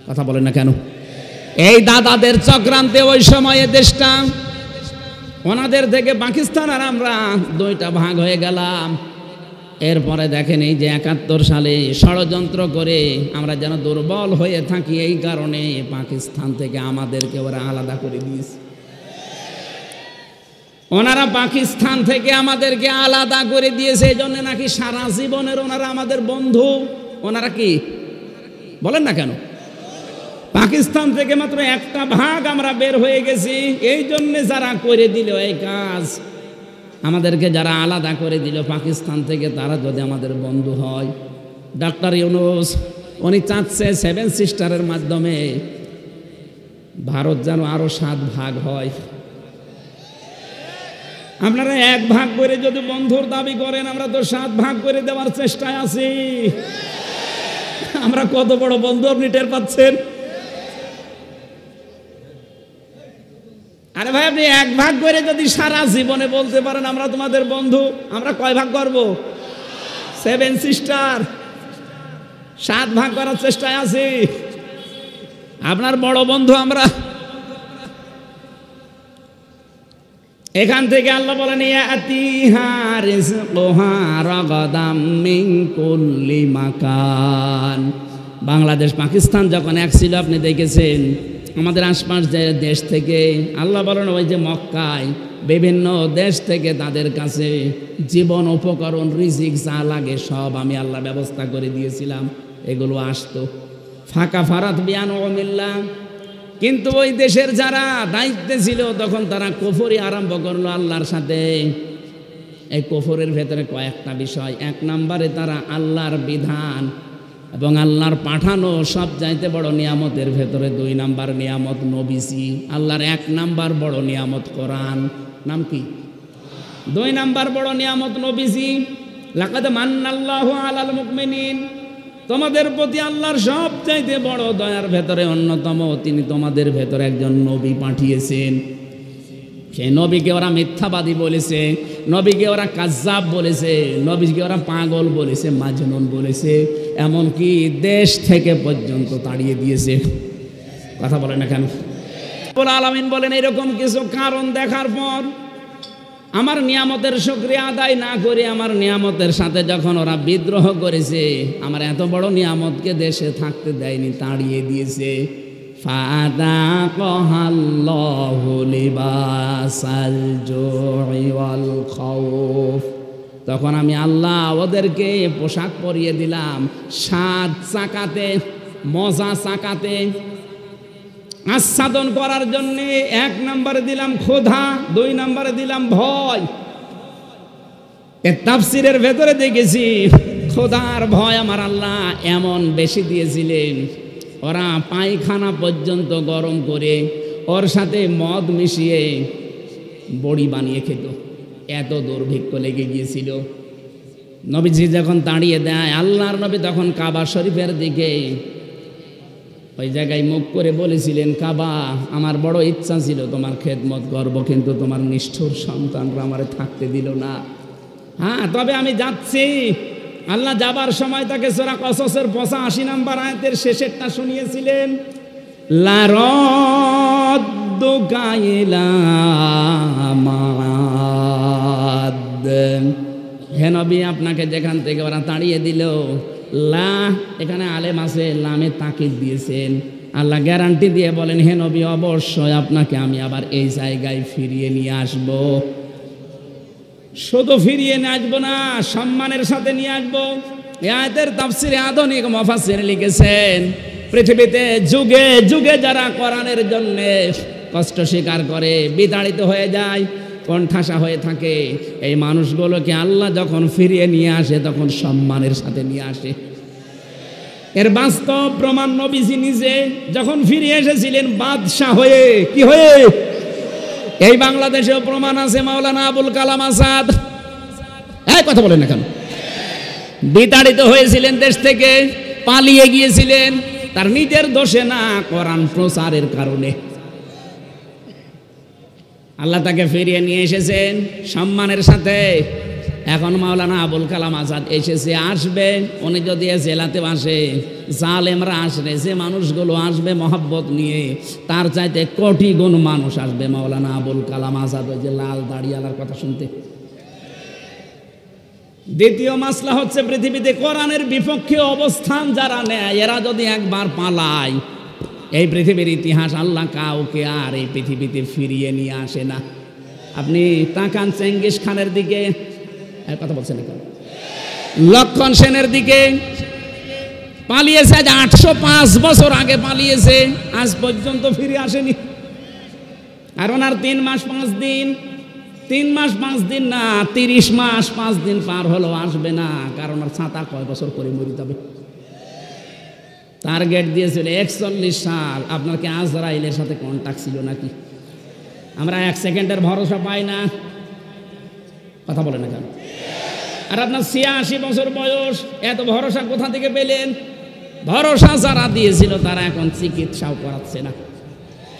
কথা বলেন না কেন? এই দাদাদের চক্রান্তে ওই সময়ে দেশটা, ওনাদের থেকে পাকিস্তান আর আমরা 2টা ভাগ হয়ে গেলাম। এরপরে দেখেন এই যে 71 সালে ষড়যন্ত্র করে আমরা যেন দুর্বল হয়ে থাকি, এই কারণে পাকিস্তান থেকে আমাদেরকে ওরা আলাদা করে দিয়েছে। ওনারা পাকিস্তান থেকে আমাদেরকে আলাদা করে দিয়েছে, এই জন্য নাকি সারা জীবনের ওনারা আমাদের বন্ধু। ওনারা কি বলেন না কেন? পাকিস্তান থেকে মাত্র 1টা ভাগ আমরা বের হয়ে গেছি। এই জন্যে যারা করে দিল এই কাজ, আমাদেরকে যারা আলাদা করে দিল পাকিস্তান থেকে, তারা যদি আমাদের বন্ধু হয়। ডক্টর ইউনূস উনি চাচ্ছে 7 সিস্টারের মাধ্যমে ভারত যেন আরো 7 ভাগ হয়। আপনারা 1 ভাগ করে যদি বন্ধুর দাবি করেন, আমরা তো 7 ভাগ করে দেওয়ার চেষ্টায় আছি। আমরা কত বড় বন্ধু আপনি টের পাচ্ছেন? আরে ভাই, আপনি 1 ভাগ করে যদি সারা জীবনে বলতে পারেন আমরা তোমাদের বন্ধু, আমরা কয় ভাগ করব? 7 সিস্টার, 7 ভাগ করার চেষ্টায় আছি। আপনার বড় বন্ধু আমরা। এখান থেকে আল্লাহ বলেন ইয়াতিহা রিজকুহা রাগাদাম মিন কুল্লি মাকান। বাংলাদেশ পাকিস্তান যখন এক ছিল আপনি দেখেছেন, আমাদের আশপাশ যে দেশ থেকে আল্লাহ বলেন ওই যে মক্কায় বিভিন্ন দেশ থেকে তাদের কাছে জীবন উপকরণ রিজিক যা লাগে সব আমি আল্লাহ ব্যবস্থা করে দিয়েছিলাম, এগুলো আসতো ফাঁকা ফারাত বিয়ান ওমিল্লা। কিন্তু ওই দেশের যারা দায়িত্বে ছিল তখন তারা কুফরি আরম্ভ করলো আল্লাহর সাথে। এই কুফরের ভেতরে কয়েকটা বিষয়। এক নম্বরে তারা আল্লাহর বিধান এবং আল্লাহর পাঠানো সব চাইতে বড় নিয়ামতের ভেতরে 2 নাম্বার নিয়ামত নবীজি। আল্লাহর 1 নাম্বার বড় নিয়ামত কোরআন। নাম কি? 2 নাম্বার বড় নিয়ামত নবীজি। লাকাদ মান্নাল্লাহু আলাল মুমিনিন, তোমাদের প্রতি আল্লাহর সব চাইতে বড় দয়ার ভেতরে অন্যতম, তিনি তোমাদের ভেতরে একজন নবী পাঠিয়েছেন। সেই নবীকে ওরা মিথ্যাবাদী বলেছে, নবীকে ওরা কাজ্জাব বলেছে, নবীকে ওরা পাগল বলেছে, মাজনুন বলেছে, এমনকি দেশ থেকে পর্যন্ত তাড়িয়ে দিয়েছে। কথা বলেন না কেন? রব্বুল আলামিন বলেন এরকম কিছু কারণ দেখার পর আমার নিয়ামতের শুকরিয়া আদায় না করে আমার নিয়ামতের সাথে যখন ওরা বিদ্রোহ করেছে, আমার এত বড় নিয়ামতকে দেশে থাকতে দেয়নি, তাড়িয়ে দিয়েছে। ফাযাকাল্লাহু লিবাসাল জুই ওয়াল খাউফ, তখন আমি আল্লাহ ওদেরকে পোশাক পরিয়ে দিলাম স্বাদ চাকাতে, মজা চাকাতে, আস্বাদন করার জন্য। 1 নম্বরে দিলাম ক্ষুধা, 2 নম্বরে দিলাম ভয়। এর তাফসীরের ভেতরে দেখেছি ক্ষুধার ভয় আমার আল্লাহ এমন বেশি দিয়েছিলেন, ওরা পায়খানা পর্যন্ত গরম করে ওর সাথে মদ মিশিয়ে বড়ি বানিয়ে খেত, এত দুর্ভিক্ষ লেগে গিয়েছিল। নবীজি যখন তাড়িয়ে দেয়, আল্লাহর নবী তখন কাবা শরীফের দিকে ওই জায়গায় মুখ করে বলেছিলেন, কাবা, আমার বড় ইচ্ছা ছিল তোমার খেদমত করব, কিন্তু তোমার নিষ্ঠুর সন্তানরা আমারে থাকতে দিল না। হ্যাঁ, তবে আমি যাচ্ছি। আল্লাহ যাবার সময় তাকে সূরা কসসের 85 নম্বর আয়াতের শেষেরটা শুনিয়েছিলেন, লা রাদ্দুকা ইলা মাআদ। হে নবী, আপনাকে যেখান থেকে ওরা তাড়িয়ে দিল, লা এখানে আলেম আছে, লামে তাকিদ দিয়েছেন। আল্লাহ গ্যারান্টি দিয়ে বলেন, হে নবী, অবশ্যই আপনাকে আমি আবার এই জায়গায় ফিরিয়ে নিয়ে আসব। শুধু ফিরিয়ে নিয়ে আসবো না, সম্মানের সাথে নিয়ে আসবো। এই আয়াতের তাফসীরে আধুনিক মুফাসসির লিখেছেন, পৃথিবীতে যুগে যুগে যারা কোরআনের জন্য কষ্ট স্বীকার করে, বিতাড়িত হয়ে যায়, কণ্ঠাসা হয়ে থাকে, এই মানুষগুলোকে আল্লাহ যখন ফিরিয়ে নিয়ে আসে তখন সম্মানের সাথে নিয়ে আসে। এর বাস্তব প্রমাণ নবীজি নিজে যখন ফিরে এসেছিলেন বাদশাহ হয়ে, কি হয়ে? এই বাংলাদেশেও প্রমাণ আছে, মাওলানা আবুল কালাম আজাদ, এই কথা বলেন না কেন? বিতাড়িত হয়েছিলেন দেশ থেকে, পালিয়ে গিয়েছিলেন, তার নিজের দোষে না, কোরআন প্রচারের কারণে। আল্লাহ তাকে ফিরিয়ে নিয়ে এসেছেন সম্মানের সাথে। এখন মাওলানা আবুল কালাম আজাদ এসেছে, আসবে। উনি যদি জেলাতে আসে, জালেমরা আসবে, যে মানুষগুলো আসবে মহব্বত নিয়ে, তার চাইতে কোটি গুণ মানুষ আসবে মাওলানা আবুল কালাম আজাদ ওই যে লাল দাড়িওয়ালার কথা শুনতে। দ্বিতীয় মাসলা হচ্ছে, পৃথিবীতে কোরআনের বিপক্ষে অবস্থান যারা নেয়, এরা যদি একবার পালায়, এই পৃথিবীর ইতিহাস আল্লাহ কাউকে আর এই পৃথিবীতে ফিরিয়ে নিয়ে আসে না। আপনি তাকান চেঙ্গিস খানের দিকে, কথা বলছেন, লক্ষণ সেনের দিকে, পালিয়েছে, 805 বছর আগে পালিয়েছে, আজ পর্যন্ত ফিরে আসেনি। আর ওনার 3 মাস 5 দিন, 3 মাস 5 দিন না, 30 মাস 5 দিন পার হলো, আসবে না। কারণ ওর ছাতা কয় বছর করে মরিতে হবে। টার্গেট দিয়েছিল 41 সাল। আপনার কি আজরাইলের সাথে কন্ট্যাক্ট ছিল নাকি? আমরা 1 সেকেন্ডের ভরসা পাই না। কথা বলে না কেন? আর আপনার 86 বছর বয়স, এত ভরসা কোথা থেকে পেলেন? ভরসা যারা দিয়েছিল তারা এখন চিকিৎসাও করাচ্ছে না।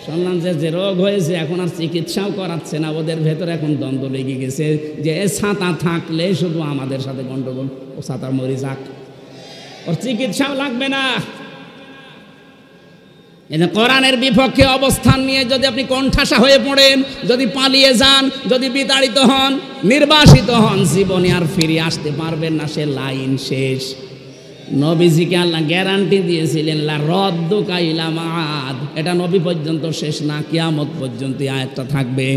শুনলাম যে রোগ হয়েছে এখন আর চিকিৎসাও করাচ্ছে না। ওদের ভেতরে এখন দ্বন্দ্ব লেগে গেছে যে ছাতা থাকলে শুধু আমাদের সাথে গন্ডগোল, ও ছাতার মরি যাক, ওর চিকিৎসাও লাগবে না। কোরআনের বিপক্ষে অবস্থান নিয়ে যদি আপনি কণ্ঠাসা হয়ে পড়েন, যদি পালিয়ে যান, যদি বিতাড়িত হন, নির্বাসিত হন, জীবনে আর ফিরে আসতে পারবেন না, সে লাইন শেষ। নবীজিকে আল্লাহ গ্যারান্টি দিয়েছিলেন লা রদ্দুকা ইলা মাআদ, এটা নবী পর্যন্ত শেষ না, কিয়ামত পর্যন্ত আয়াতটা থাকবে।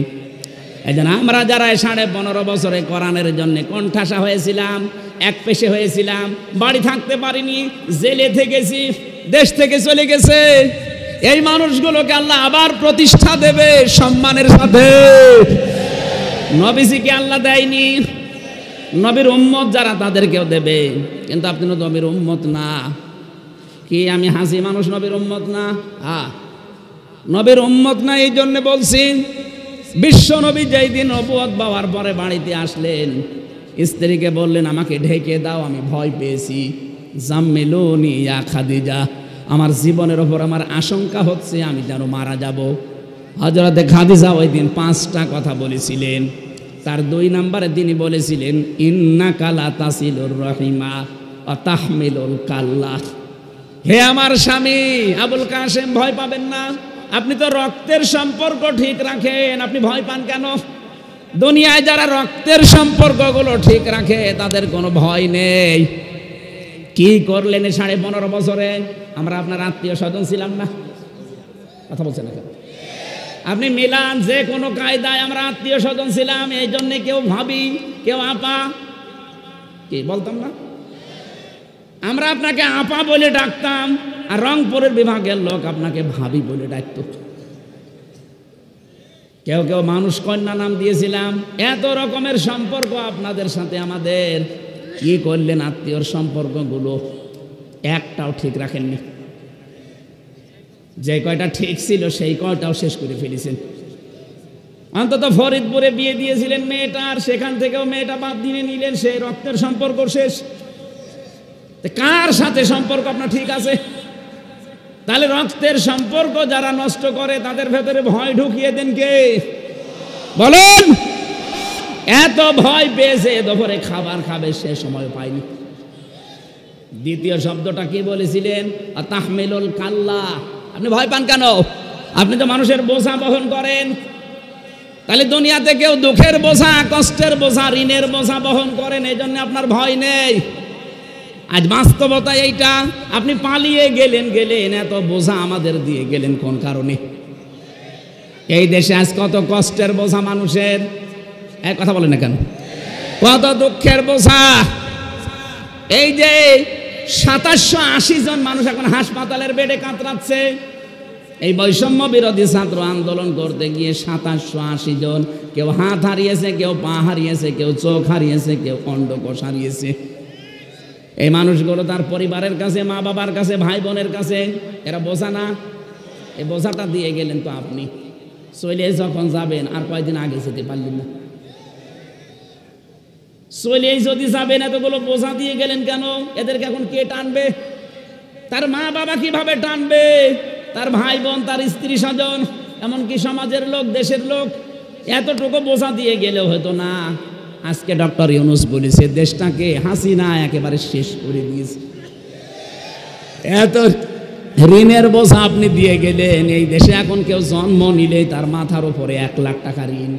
এই জন্য আমরা যারা 15.5 বছরে কোরআনের জন্য কণ্ঠাসা হয়েছিলাম, এক পেশে হয়েছিলাম, বাড়ি থাকতে পারিনি, জেলে থেকেছি, দেশ থেকে চলে গেছে, এই মানুষগুলোকে আল্লাহ আবার প্রতিষ্ঠা দেবে সম্মানের সাথে। নবীজিকে আল্লাহ দেয়নি, নবীর উম্মত যারা তাদেরকেও দেবে, কিন্তু আপনি তো নবীর উম্মত না। কি আমি হাসি মানুষ নবীর উম্মত না? নবীর উম্মত না, এই জন্য বলছি। বিশ্ব নবী যেই দিন নবুয়ত পাওয়ার পরে বাড়িতে আসলেন, স্ত্রীকে বললেন আমাকে ঢেকে দাও, আমি ভয় পেয়েছি। জাম্মিলুনি ইয়া খাদিজা, আমার জীবনের ওপর আমার আশঙ্কা হচ্ছে আমি যেন মারা যাব। হযরতে খাদিজা ওই দিন 5টা কথা বলেছিলেন। তার 2 নম্বরে তিনি বলেছিলেন ইন্নাকা লা তাসিলুর রহিমা ওয়া তাহমিলুল কাল্লা। হে আমার স্বামী আবুল কাসেম, ভয় পাবেন না, আপনি তো রক্তের সম্পর্ক ঠিক রাখেন, আপনি ভয় পান কেন? দুনিয়ায় যারা রক্তের সম্পর্কগুলো ঠিক রাখে তাদের কোনো ভয় নেই। কি করলেন 15.5 বছরে? আমরা আপনার আত্মীয় স্বজন ছিলাম না? কথা বলছেন না কেন? আপনি মিলান যে কোনো কায়দায় আমরা আত্মীয় স্বজন ছিলাম, এই জন্যে কেউ ভাবি, কেউ আপা, কি বলতাম না? আমরা আপনাকে আপা বলে ডাকতাম, আর রংপুরের বিভাগের লোক আপনাকে ভাবি বলে ডাকত। কেউ কেউ মানুষ কন্যা নাম দিয়েছিলাম। এত রকমের সম্পর্ক আপনাদের সাথে আমাদের। কি করলেন আত্মীয়র সম্পর্কগুলো? একটাও ঠিক রাখেননি। যে কয়টা ঠিক ছিল সেই কয়টাও শেষ করে ফেলেছেন। অন্তত ফরিদপুরে বিয়ে দিয়েছিলেন মেয়েটার, সেখান থেকেও মেয়েটা বাদ দিয়ে নিলেন, সেই রক্তের সম্পর্ক শেষ। কার সাথে সম্পর্ক আপনার ঠিক আছে? তাহলে রক্তের সম্পর্ক যারা নষ্ট করে তাদের ভেতরে ভয় ঢুকিয়ে দেন কে? বলেন। এত ভয় পেয়েছে দুপুরে খাবার খাবে, সে সময় পায়নি। দ্বিতীয় শব্দটা কি বলেছিলেন? তাহমিলুল কাল্লা। আপনি ভয় পান কেন? আপনি তো মানুষের বোঝা বহন করেন। তাহলে দুনিয়াতে কেউ দুঃখের বোঝা, কষ্টের বোঝা, ঋণের বোঝা বহন করেন, এই জন্য আপনার ভয় নেই। আজ বাস্তবতা এইটা। আপনি পালিয়ে গেলেন, এত বোঝা আমাদের দিয়ে গেলেন কোন কারণে? এই দেশে আজ কত কষ্টের বোঝা মানুষের, এক কথা বলেন না কেন? কত দুঃখের বোঝা। এই যে 2780 জন মানুষ এখন হাসপাতালের বেডে কাতরাচ্ছে, এই বৈষম্য বিরোধী ছাত্র আন্দোলন করতে গিয়ে 2780 জন। কেউ হাত হারিয়েছে, কেউ পা হারিয়েছে, কেউ চোখ হারিয়েছে, কেউ অন্ডকোষ হারিয়েছে। এই মানুষগুলো তার পরিবারের কাছে, মা বাবার কাছে, ভাই বোনের কাছে, এরা বোঝা না? এই বোঝাটা দিয়ে গেলেন তো আপনি। চলে যখন যাবেন, আর কয়দিন আগে যেতে পারলেন না। চলে যদি যাবেন, এতগুলো বোঝা দিয়ে গেলেন কেন? এদেরকে এখন কে টানবে? তার মা বাবা কিভাবে টানবে? তার ভাই বোন, তার স্ত্রী স্বজন, এমনকি সমাজের লোক, দেশের লোক। এতটুকু বোঝা দিয়ে গেলেও হতো না। আজকে ডক্টর ইউনূস বলেছে দেশটাকে হাসিনা একেবারে শেষ করে দিয়েছে। এত ঋণের বোঝা আপনি দিয়ে গেলেন। এই দেশে এখন কেউ জন্ম নিলে তার মাথার উপরে 1 লাখ টাকা ঋণ।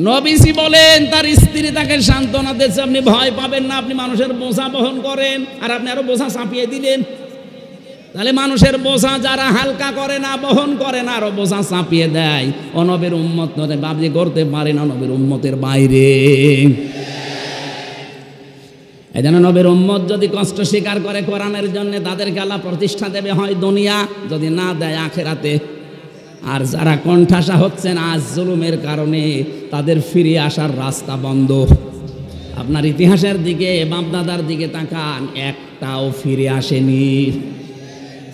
নবীজি বলেন তার স্ত্রী তাকে সান্ত্বনা দিচ্ছে, আপনি ভয় পাবেন না, আপনি মানুষের বোঝা বহন করেন, আর আপনি আরো বোঝা চাপিয়ে দিলেন। তাহলে মানুষের বোঝা যারা হালকা করে না, বহন করে না, আরো বোঝা চাপিয়ে দেয়। ও নবীর উম্মত নয়, বাবজি করতে পারে না নবীর উম্মতের বাইরে। এই জন্য নবীর উম্মত যদি কষ্ট স্বীকার করে কোরআনের জন্য, তাদেরকে আল্লাহ প্রতিষ্ঠা দেবে, হয় দুনিয়া, যদি না দেয় আখিরাতে। আর যারা কণ্ঠাসা হচ্ছেন আজ জুলুমের কারণে, তাদের ফিরে আসার রাস্তা বন্ধ। আপনার ইতিহাসের দিকে, বাপদাদার দিকে তাকান, একটাও ফিরে আসেনি।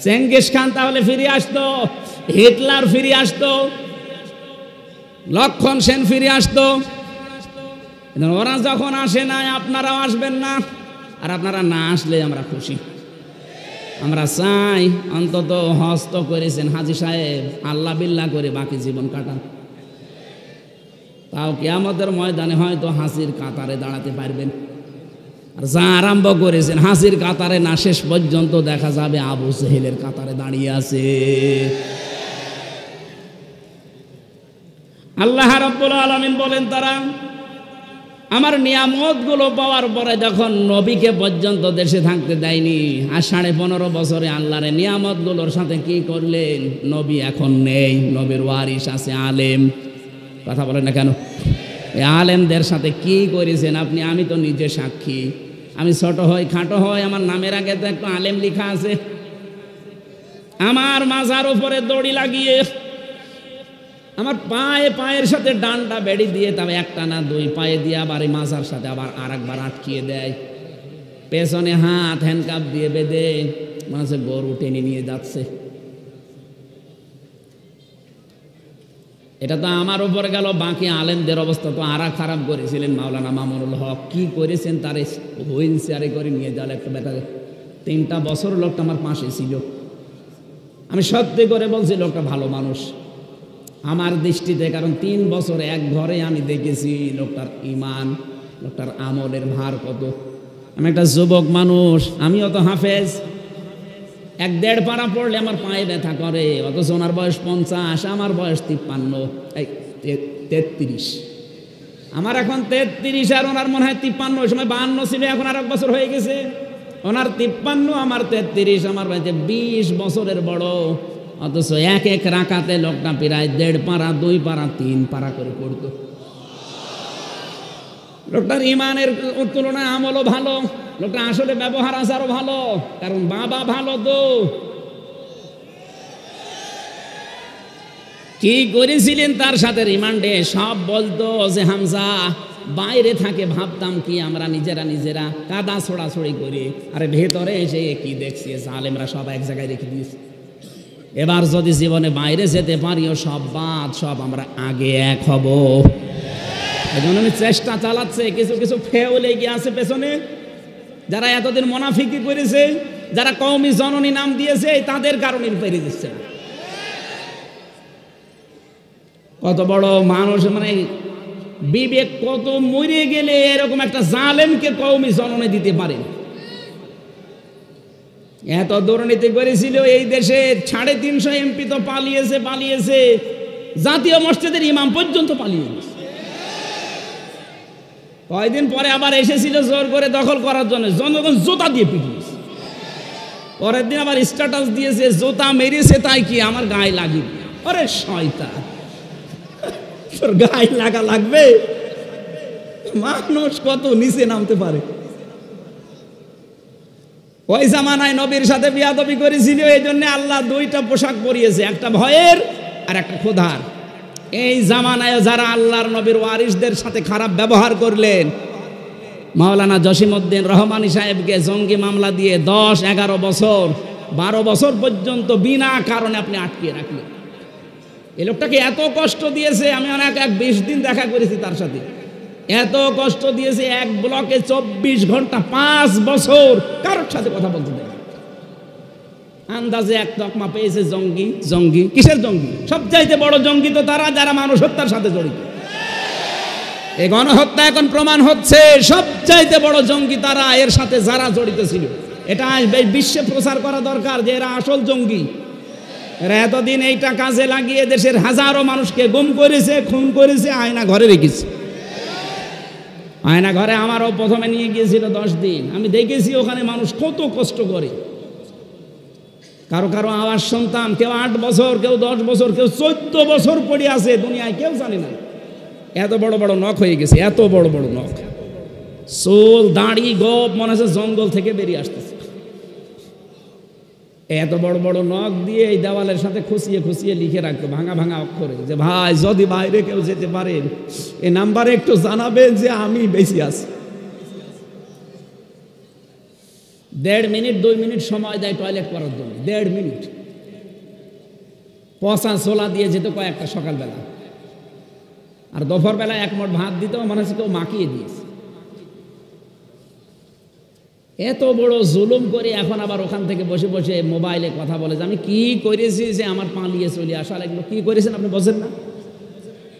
চেঙ্গিস খান তাহলে ফিরে আসতো, হিটলার ফিরে আসতো, লক্ষণ সেন ফিরে আসতো। ওরা যখন আসে না, আপনারাও আসবেন না। আর আপনারা না আসলে আমরা খুশি। আমরা চাই অন্তত হস্ত করেছেন হাজী সাহেব, আল্লাহ বিল্লাহ করে বাকি জীবন কাটান। তাও কিয়ামতের ময়দানে হয়তো হাসির কাতারে দাঁড়াতে পারবেন। আর যা আরম্ভ করেছেন হাসির কাতারে না, শেষ পর্যন্ত দেখা যাবে আবু জেহেলের কাতারে দাঁড়িয়ে আছে। আল্লাহ রাব্বুল আলামিন বলেন, তারা আমার নিয়ামতগুলো পাওয়ার পরে যখন নবীকে পর্যন্ত দেশে থাকতে দেয়নি, আর 15.5 বছরে আল্লাহর নিয়ামতগুলোর সাথে কি করলেন? নবী এখন নেই, নবীর ওয়ারিস আছে আলেম। কথা বলেন না কেন? এই আলেমদের সাথে কি করেছেন আপনি? আমি তো নিজে সাক্ষী। আমি ছোট হই খাটো হয়, আমার নামের আগে তো একটু আলেম লেখা আছে। আমার মাজার উপরে দড়ি লাগিয়ে আমার পায়ের সাথে ডান্ডা বেড়ি দিয়ে, তবে একটা না 2 পায়ে দিয়ে আবার এই মাজার সাথে আবার আরেকবার আটকিয়ে দেয়, পেছনে হাত হ্যান্ডকাপ দিয়ে বেঁধে মনে হচ্ছে গরু টেনে নিয়ে যাচ্ছে। এটা তো আমার উপর গেল, বাকি আলেমদের অবস্থা তো আরা খারাপ করেছিলেন। মাওলানা মামুনুল হক কি করেছেন, তারে হুইল চেয়ারে করে নিয়ে যাওয়ার একটা ব্যাপার। 3টা বছর লোকটা আমার পাশে ছিল। আমি সত্যি করে বলছি, লোকটা ভালো মানুষ আমার দৃষ্টিতে, কারণ 3 বছর এক ঘরে আমি দেখেছি লোকটার ইমান, লোকটার আমলের ভার কত। আমি একটা যুবক মানুষ, আমিও তো হাফেজ, 1-1.5 পারা পড়লে আমার পায়ে ব্যথা করে, অথচ ওনার বয়স 50, আমার বয়স 33। আমার এখন 33 আর ওনার মনে হয় 53। ওই সময় 52 ছিল, এখন আর 1 বছর হয়ে গেছে। ওনার 53, আমার 33, আমার বাড়িতে 20 বছরের বড়। অথচ এক রাকাতে লোকটা প্রায় 1.5 পারা, 2 পারা, 3 পারা করে পড়তো। লোকটার ইমানের তুলনায় আমলও ভালো, লোকটা আসলে ব্যবহার আচারও ভালো, কারণ বাবা ভালো। তো কি করেছিলেন তার সাথে রিমান্ডে? সব বলতো যে হামজা বাইরে থাকে, ভাবতাম কি আমরা নিজেরা কাদা ছোড়াছড়ি করি, আরে ভেতরে এসে কি দেখছি জালেমরা সব এক জায়গায় রেখে দিয়েছে। এবার যদি জীবনে বাইরে যেতে পারিও সব বাদ, সব আমরা আগে এক হব। এই জন্য আমি চেষ্টা চালাচ্ছে, কিছু কিছু ফেউ লেগে আছে পেছনে, যারা এতদিন মুনাফিকি করেছে, যারা কওমি জননী নাম দিয়েছে, তাদের কারণে পেরিয়ে দিচ্ছে। কত বড় মানুষ, মানে বিবেক কত মরে গেলে এরকম একটা জালেমকে কওমি জননী দিতে পারে। এত দুর্নীতি করেছিল এই দেশে, 350 এমপি তো পালিয়েছে, জাতীয় মসজিদের ইমাম পর্যন্ত পালিয়ে গেছে। কয়েকদিন পরে আবার এসেছিল জোর করে দখল করার জন্য, জনগণ জুতা দিয়ে পিটিয়েছে। পরের দিন আবার স্ট্যাটাস দিয়েছে, জুতা মেরেছে তাই কি আমার গায়ে লাগি। আরে শয়তান, তোর গায়ে লাগবে? মানুষ কত নিচে নামতে পারে। ওই জামানায় নবীর সাথে বিয়াদবি করেছিল, এই জন্য আল্লাহ 2টা পোশাক পরিয়েছে, একটা ভয়ের আর একটা ক্ষুধার। এই জামানায় যারা আল্লাহর নবীর ওয়ারিসদের সাথে খারাপ ব্যবহার করলেন, মাওলানা জসিমউদ্দিন রহমানী সাহেবকে জঙ্গি মামলা দিয়ে 10, 11 বছর, 12 বছর পর্যন্ত বিনা কারণে আপনি আটকিয়ে রাখলেন। এই লোকটাকে এত কষ্ট দিয়েছে, আমি অনেক 20 দিন দেখা করেছি তার সাথে, এত কষ্ট দিয়েছে, এক ব্লকে 24 ঘন্টা 5 বছর কারোর সাথে কথা বলতে দেয়। আন্দাজে এক তকমা পেয়েছে জঙ্গি। কিসের জঙ্গি? সবচাইতে বড় জঙ্গি তো তারা যারা মানুষ হত্যার সাথে জড়িত। এই গণহত্যা এখন প্রমাণ হচ্ছে, সবচাইতে বড় জঙ্গি তারা, এর সাথে যারা জড়িত ছিল। এটা বিশ্বে প্রচার করা দরকার যে এরা আসল জঙ্গি। এরা এতদিন এইটা কাজে লাগিয়ে দেশের হাজারো মানুষকে গুম করেছে, খুন করেছে, আয়না ঘরে রেখেছে। আয়না ঘরে আমারও প্রথমে নিয়ে গিয়েছিল 10 দিন, আমি দেখেছি ওখানে মানুষ কত কষ্ট করে। কারো আওয়াজ শুনতাম, কেউ 8 বছর, কেউ 10 বছর, কেউ 14 বছর পড়ে আছে, দুনিয়ায় কেউ জানে না। এত বড় বড় নখ হয়ে গেছে, এত বড় বড় নখ, চুল দাড়ি গোপ মনে হচ্ছে জঙ্গল থেকে বেরিয়ে আসতেছে। এত বড় বড় নখ দিয়ে এই দেওয়ালের সাথে খুশিয়ে লিখে রাখতো ভাঙা অক্ষরে, যে ভাই যদি বাইরে কেউ যেতে পারেন এই নাম্বারে একটু জানাবেন যে আমি বেশি আছি। 1.5 মিনিট 2 মিনিট সময় দেয় টয়লেট করার জন্য, 1.5 মিনিট। পচা ছোলা দিয়ে যেত কয়েকটা সকালবেলা, আর দুপুর বেলা 1 মুঠ ভাত দিত, মনে হচ্ছে কেউ মাখিয়ে দিয়েছে। এত বড় জুলুম করে এখন আবার ওখান থেকে বসে বসে মোবাইলে কথা বলে যে আমি কি করেছি যে আমার পালিয়ে চলে আসা লাগলো। কি করেছেন আপনি বোঝেন না?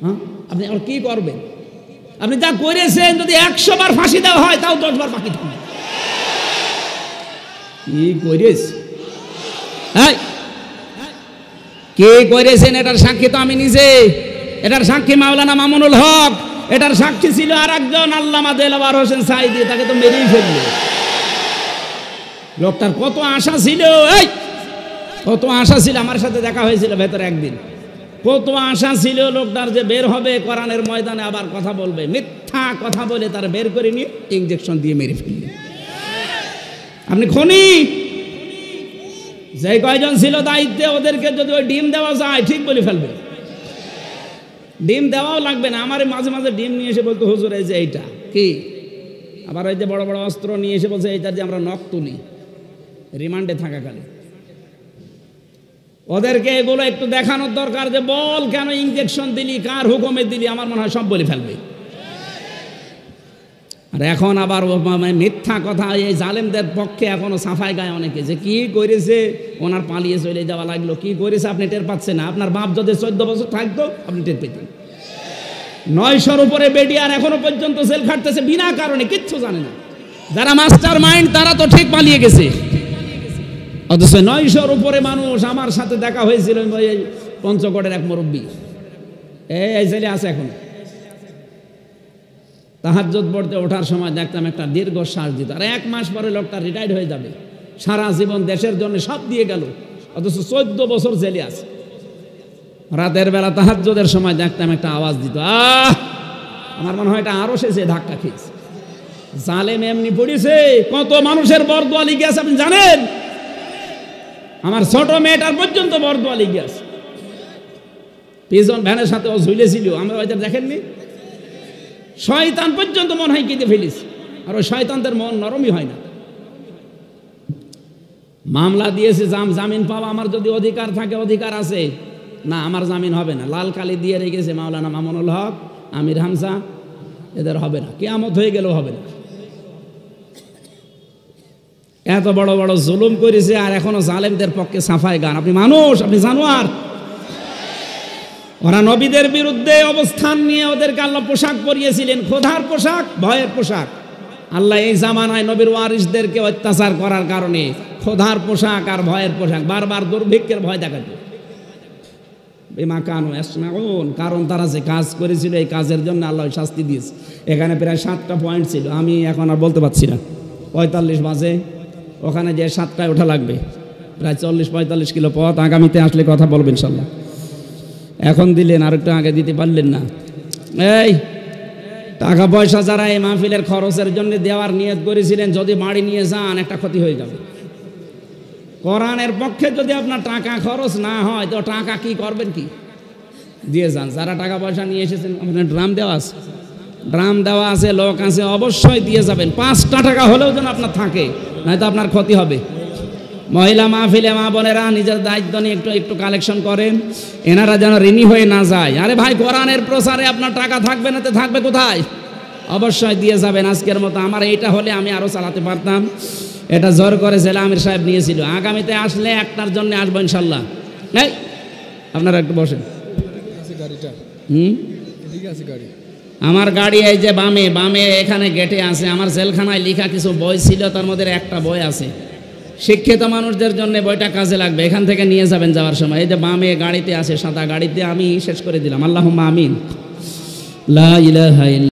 হ্যাঁ, আপনি কি করবেন? আপনি যা করেছেন যদি 100 বার ফাঁসি দেওয়া হয় তাও 10 বার বাকি থাকবে। কি করিস কে করেছেন এটার সাক্ষী তো আমি নিজে, এটার সাক্ষী মাওলানা মামুনুল হক, এটার সাক্ষী ছিল আর একজন আল্লামা দেলাওয়ার হোসেন সাঈদী, তাকে তো মেরেই ফেললো। লোকটার কত আশা ছিল, কত আশা ছিল, আমার সাথে দেখা হয়েছিল ভেতরে একদিন, কত আশা ছিল লোকটার যে বের হবে কোরআনের ময়দানে আবার কথা বলবে, মিথ্যা কথা বলে তার বের করে নিয়ে ইনজেকশন দিয়ে মেরে ফেললেন। আপনি খনি যে কয়জন ছিল দায়িত্বে ওদেরকে যদি ওই ডিম দেওয়া যায় ঠিক বলে ফেলবে, ডিম দেওয়াও লাগবে না। আমার মাঝে মাঝে ডিম নিয়ে এসে বলতো হুজুর এই যে এইটা কি, আবার ওই যে বড় বড় অস্ত্র নিয়ে এসে বলছে এইটার যে আমরা নখ তুলি রিমান্ডে থাকাকালে। ওদেরকে এগুলো একটু দেখানোর দরকার যে বল কেন ইনজেকশন দিলি, কার হুকুমে দিলি, আমার মনে হয় সব বলে ফেলবে। আর এখন আবার মিথ্যা কথা, এই জালেমদের পক্ষে এখনো সাফাই গায় অনেকে, যে কি করেছে ওনার পালিয়ে চলে যাওয়া লাগলো, কি করেছে আপনি টের পাচ্ছেন না। আপনার বাপ যদি 14 বছর থাকতো আপনি টের পেতেন। 900-র উপরে বেডিয়ার এখনো পর্যন্ত জেল খাটতেছে বিনা কারণে, কিচ্ছু জানে না। যারা মাস্টার মাইন্ড তারা তো ঠিক পালিয়ে গেছে, অথচ 900-র উপরে মানুষ। আমার সাথে দেখা হয়েছিল পঞ্চগড়ের এক মুরব্বী, এই ছেলে আছে এখন, তাহাজ্জুদ পড়তে ওঠার সময় দেখতাম একটা দীর্ঘ শ্বাস দিত, আর 1 মাস পরে লোকটা রিটায়ার্ড হয়ে যাবে, সারা জীবন দেশের জন্য সব দিয়ে গেল, অথচ 14 বছর জেলে আছে। রাতের বেলা তাহাজ্জুদের সময় দেখতাম একটা আওয়াজ দিত, আমার মনে হয় এটা আরো সে ধাক্কা খেয়েছে। জালেম এমনি পড়েছে, কত মানুষের বরদোয়া লিখে আছে আপনি জানেন? আমার ছোট মেয়েটার পর্যন্ত বরদোয়া লিখে আছে, পিজন ভ্যানের সাথে ও ঝুলেছিল, আমরা হয়তো দেখেননি। শয়তান পর্যন্ত মন হয় কেঁদে ফেলিস, আর ওই শয়তানদের মন নরমই হয় না। মামলা দিয়েছে, জামিন পাওয়া আমার যদি অধিকার থাকে, অধিকার আছে না, আমার জামিন হবে না। লাল কালি দিয়ে রেখেছে মাওলানা মামুনুল হক, আমির হামজা, এদের হবে না, কিয়ামত হয়ে গেলেও হবে না। এত বড় বড় জুলুম করেছে, আর এখনো জালেমদের পক্ষে সাফাই গান। আপনি মানুষ, আপনি জানোয়ার। ওরা নবীদের বিরুদ্ধে অবস্থান নিয়ে ওদেরকে আল্লাহ পোশাক পরিয়েছিলেন, খোদার পোশাক, ভয়ের পোশাক। আল্লাহ এই জামানায় নবীর ওয়ারিসদেরকে অত্যাচার করার কারণে খোদার পোশাক আর ভয়ের পোশাক, বারবার দুর্ভিক্ষের ভয় দেখাতো। বিমা কানু ইয়াসনাউন, কারণ তারা যে কাজ করেছিল এই কাজের জন্য আল্লাহ শাস্তি দিয়েছে। এখানে প্রায় 7টা পয়েন্ট ছিল, আমি এখন আর বলতে পারছি না। 45 বাজে, ওখানে যে 7টায় ওঠা লাগবে, প্রায় 40-45 কিলো পথ। আগামীতে আসলে কথা বলবেন ইনশাল্লাহ। এখন দিলেন, আর একটু আগে দিতে পারলেন না। এই টাকা পয়সা যারা এই মাহফিলের খরচের জন্য দেওয়ার নিয়ত করেছিলেন, যদি বাড়ি নিয়ে যান একটা ক্ষতি হয়ে যাবে। কোরআনের পক্ষে যদি আপনার টাকা খরচ না হয় তো টাকা কি করবেন, কি দিয়ে যান। যারা টাকা পয়সা নিয়ে এসেছেন, আপনার ড্রাম দেওয়া আছে, ড্রাম দেওয়া আছে, লোক আছে, অবশ্যই দিয়ে যাবেন। 5টা টাকা হলেও যেন আপনার থাকে, নয়তো আপনার ক্ষতি হবে। মহিলা মাহফিলে মা বোনেরা নিজের দায়িত্ব নিয়ে একটু একটু কালেকশন করেন, এনারা যেন ঋণী হয়ে না যায়। আরে ভাই, কোরআনের প্রচারে আপনার টাকা থাকবে না তো থাকবে কোথায়? অবশ্যই দিয়ে যাবেন। আজকের মতো আমার এইটা হলে আমি আরও চালাতে পারতাম, এটা জোর করে জেলা আমির সাহেব নিয়েছিল। আগামীতে আসলে একটার জন্য আসবো ইনশাল্লাহ। এই আপনারা একটু বসেন। আমার গাড়ি এই যে বামে বামে এখানে গেটে আছে। আমার জেলখানায় লেখা কিছু বই ছিল, তার মধ্যে একটা বই আছে, শিক্ষিত মানুষদের জন্য বইটা কাজে লাগবে, এখান থেকে নিয়ে যাবেন যাওয়ার সময়। এই যে বামে গাড়িতে আছে, সাদা গাড়িতে, আমি শেষ করে দিলাম। আল্লাহুম্মা আমিন। লা ইলাহা ইল্লাল্লাহ।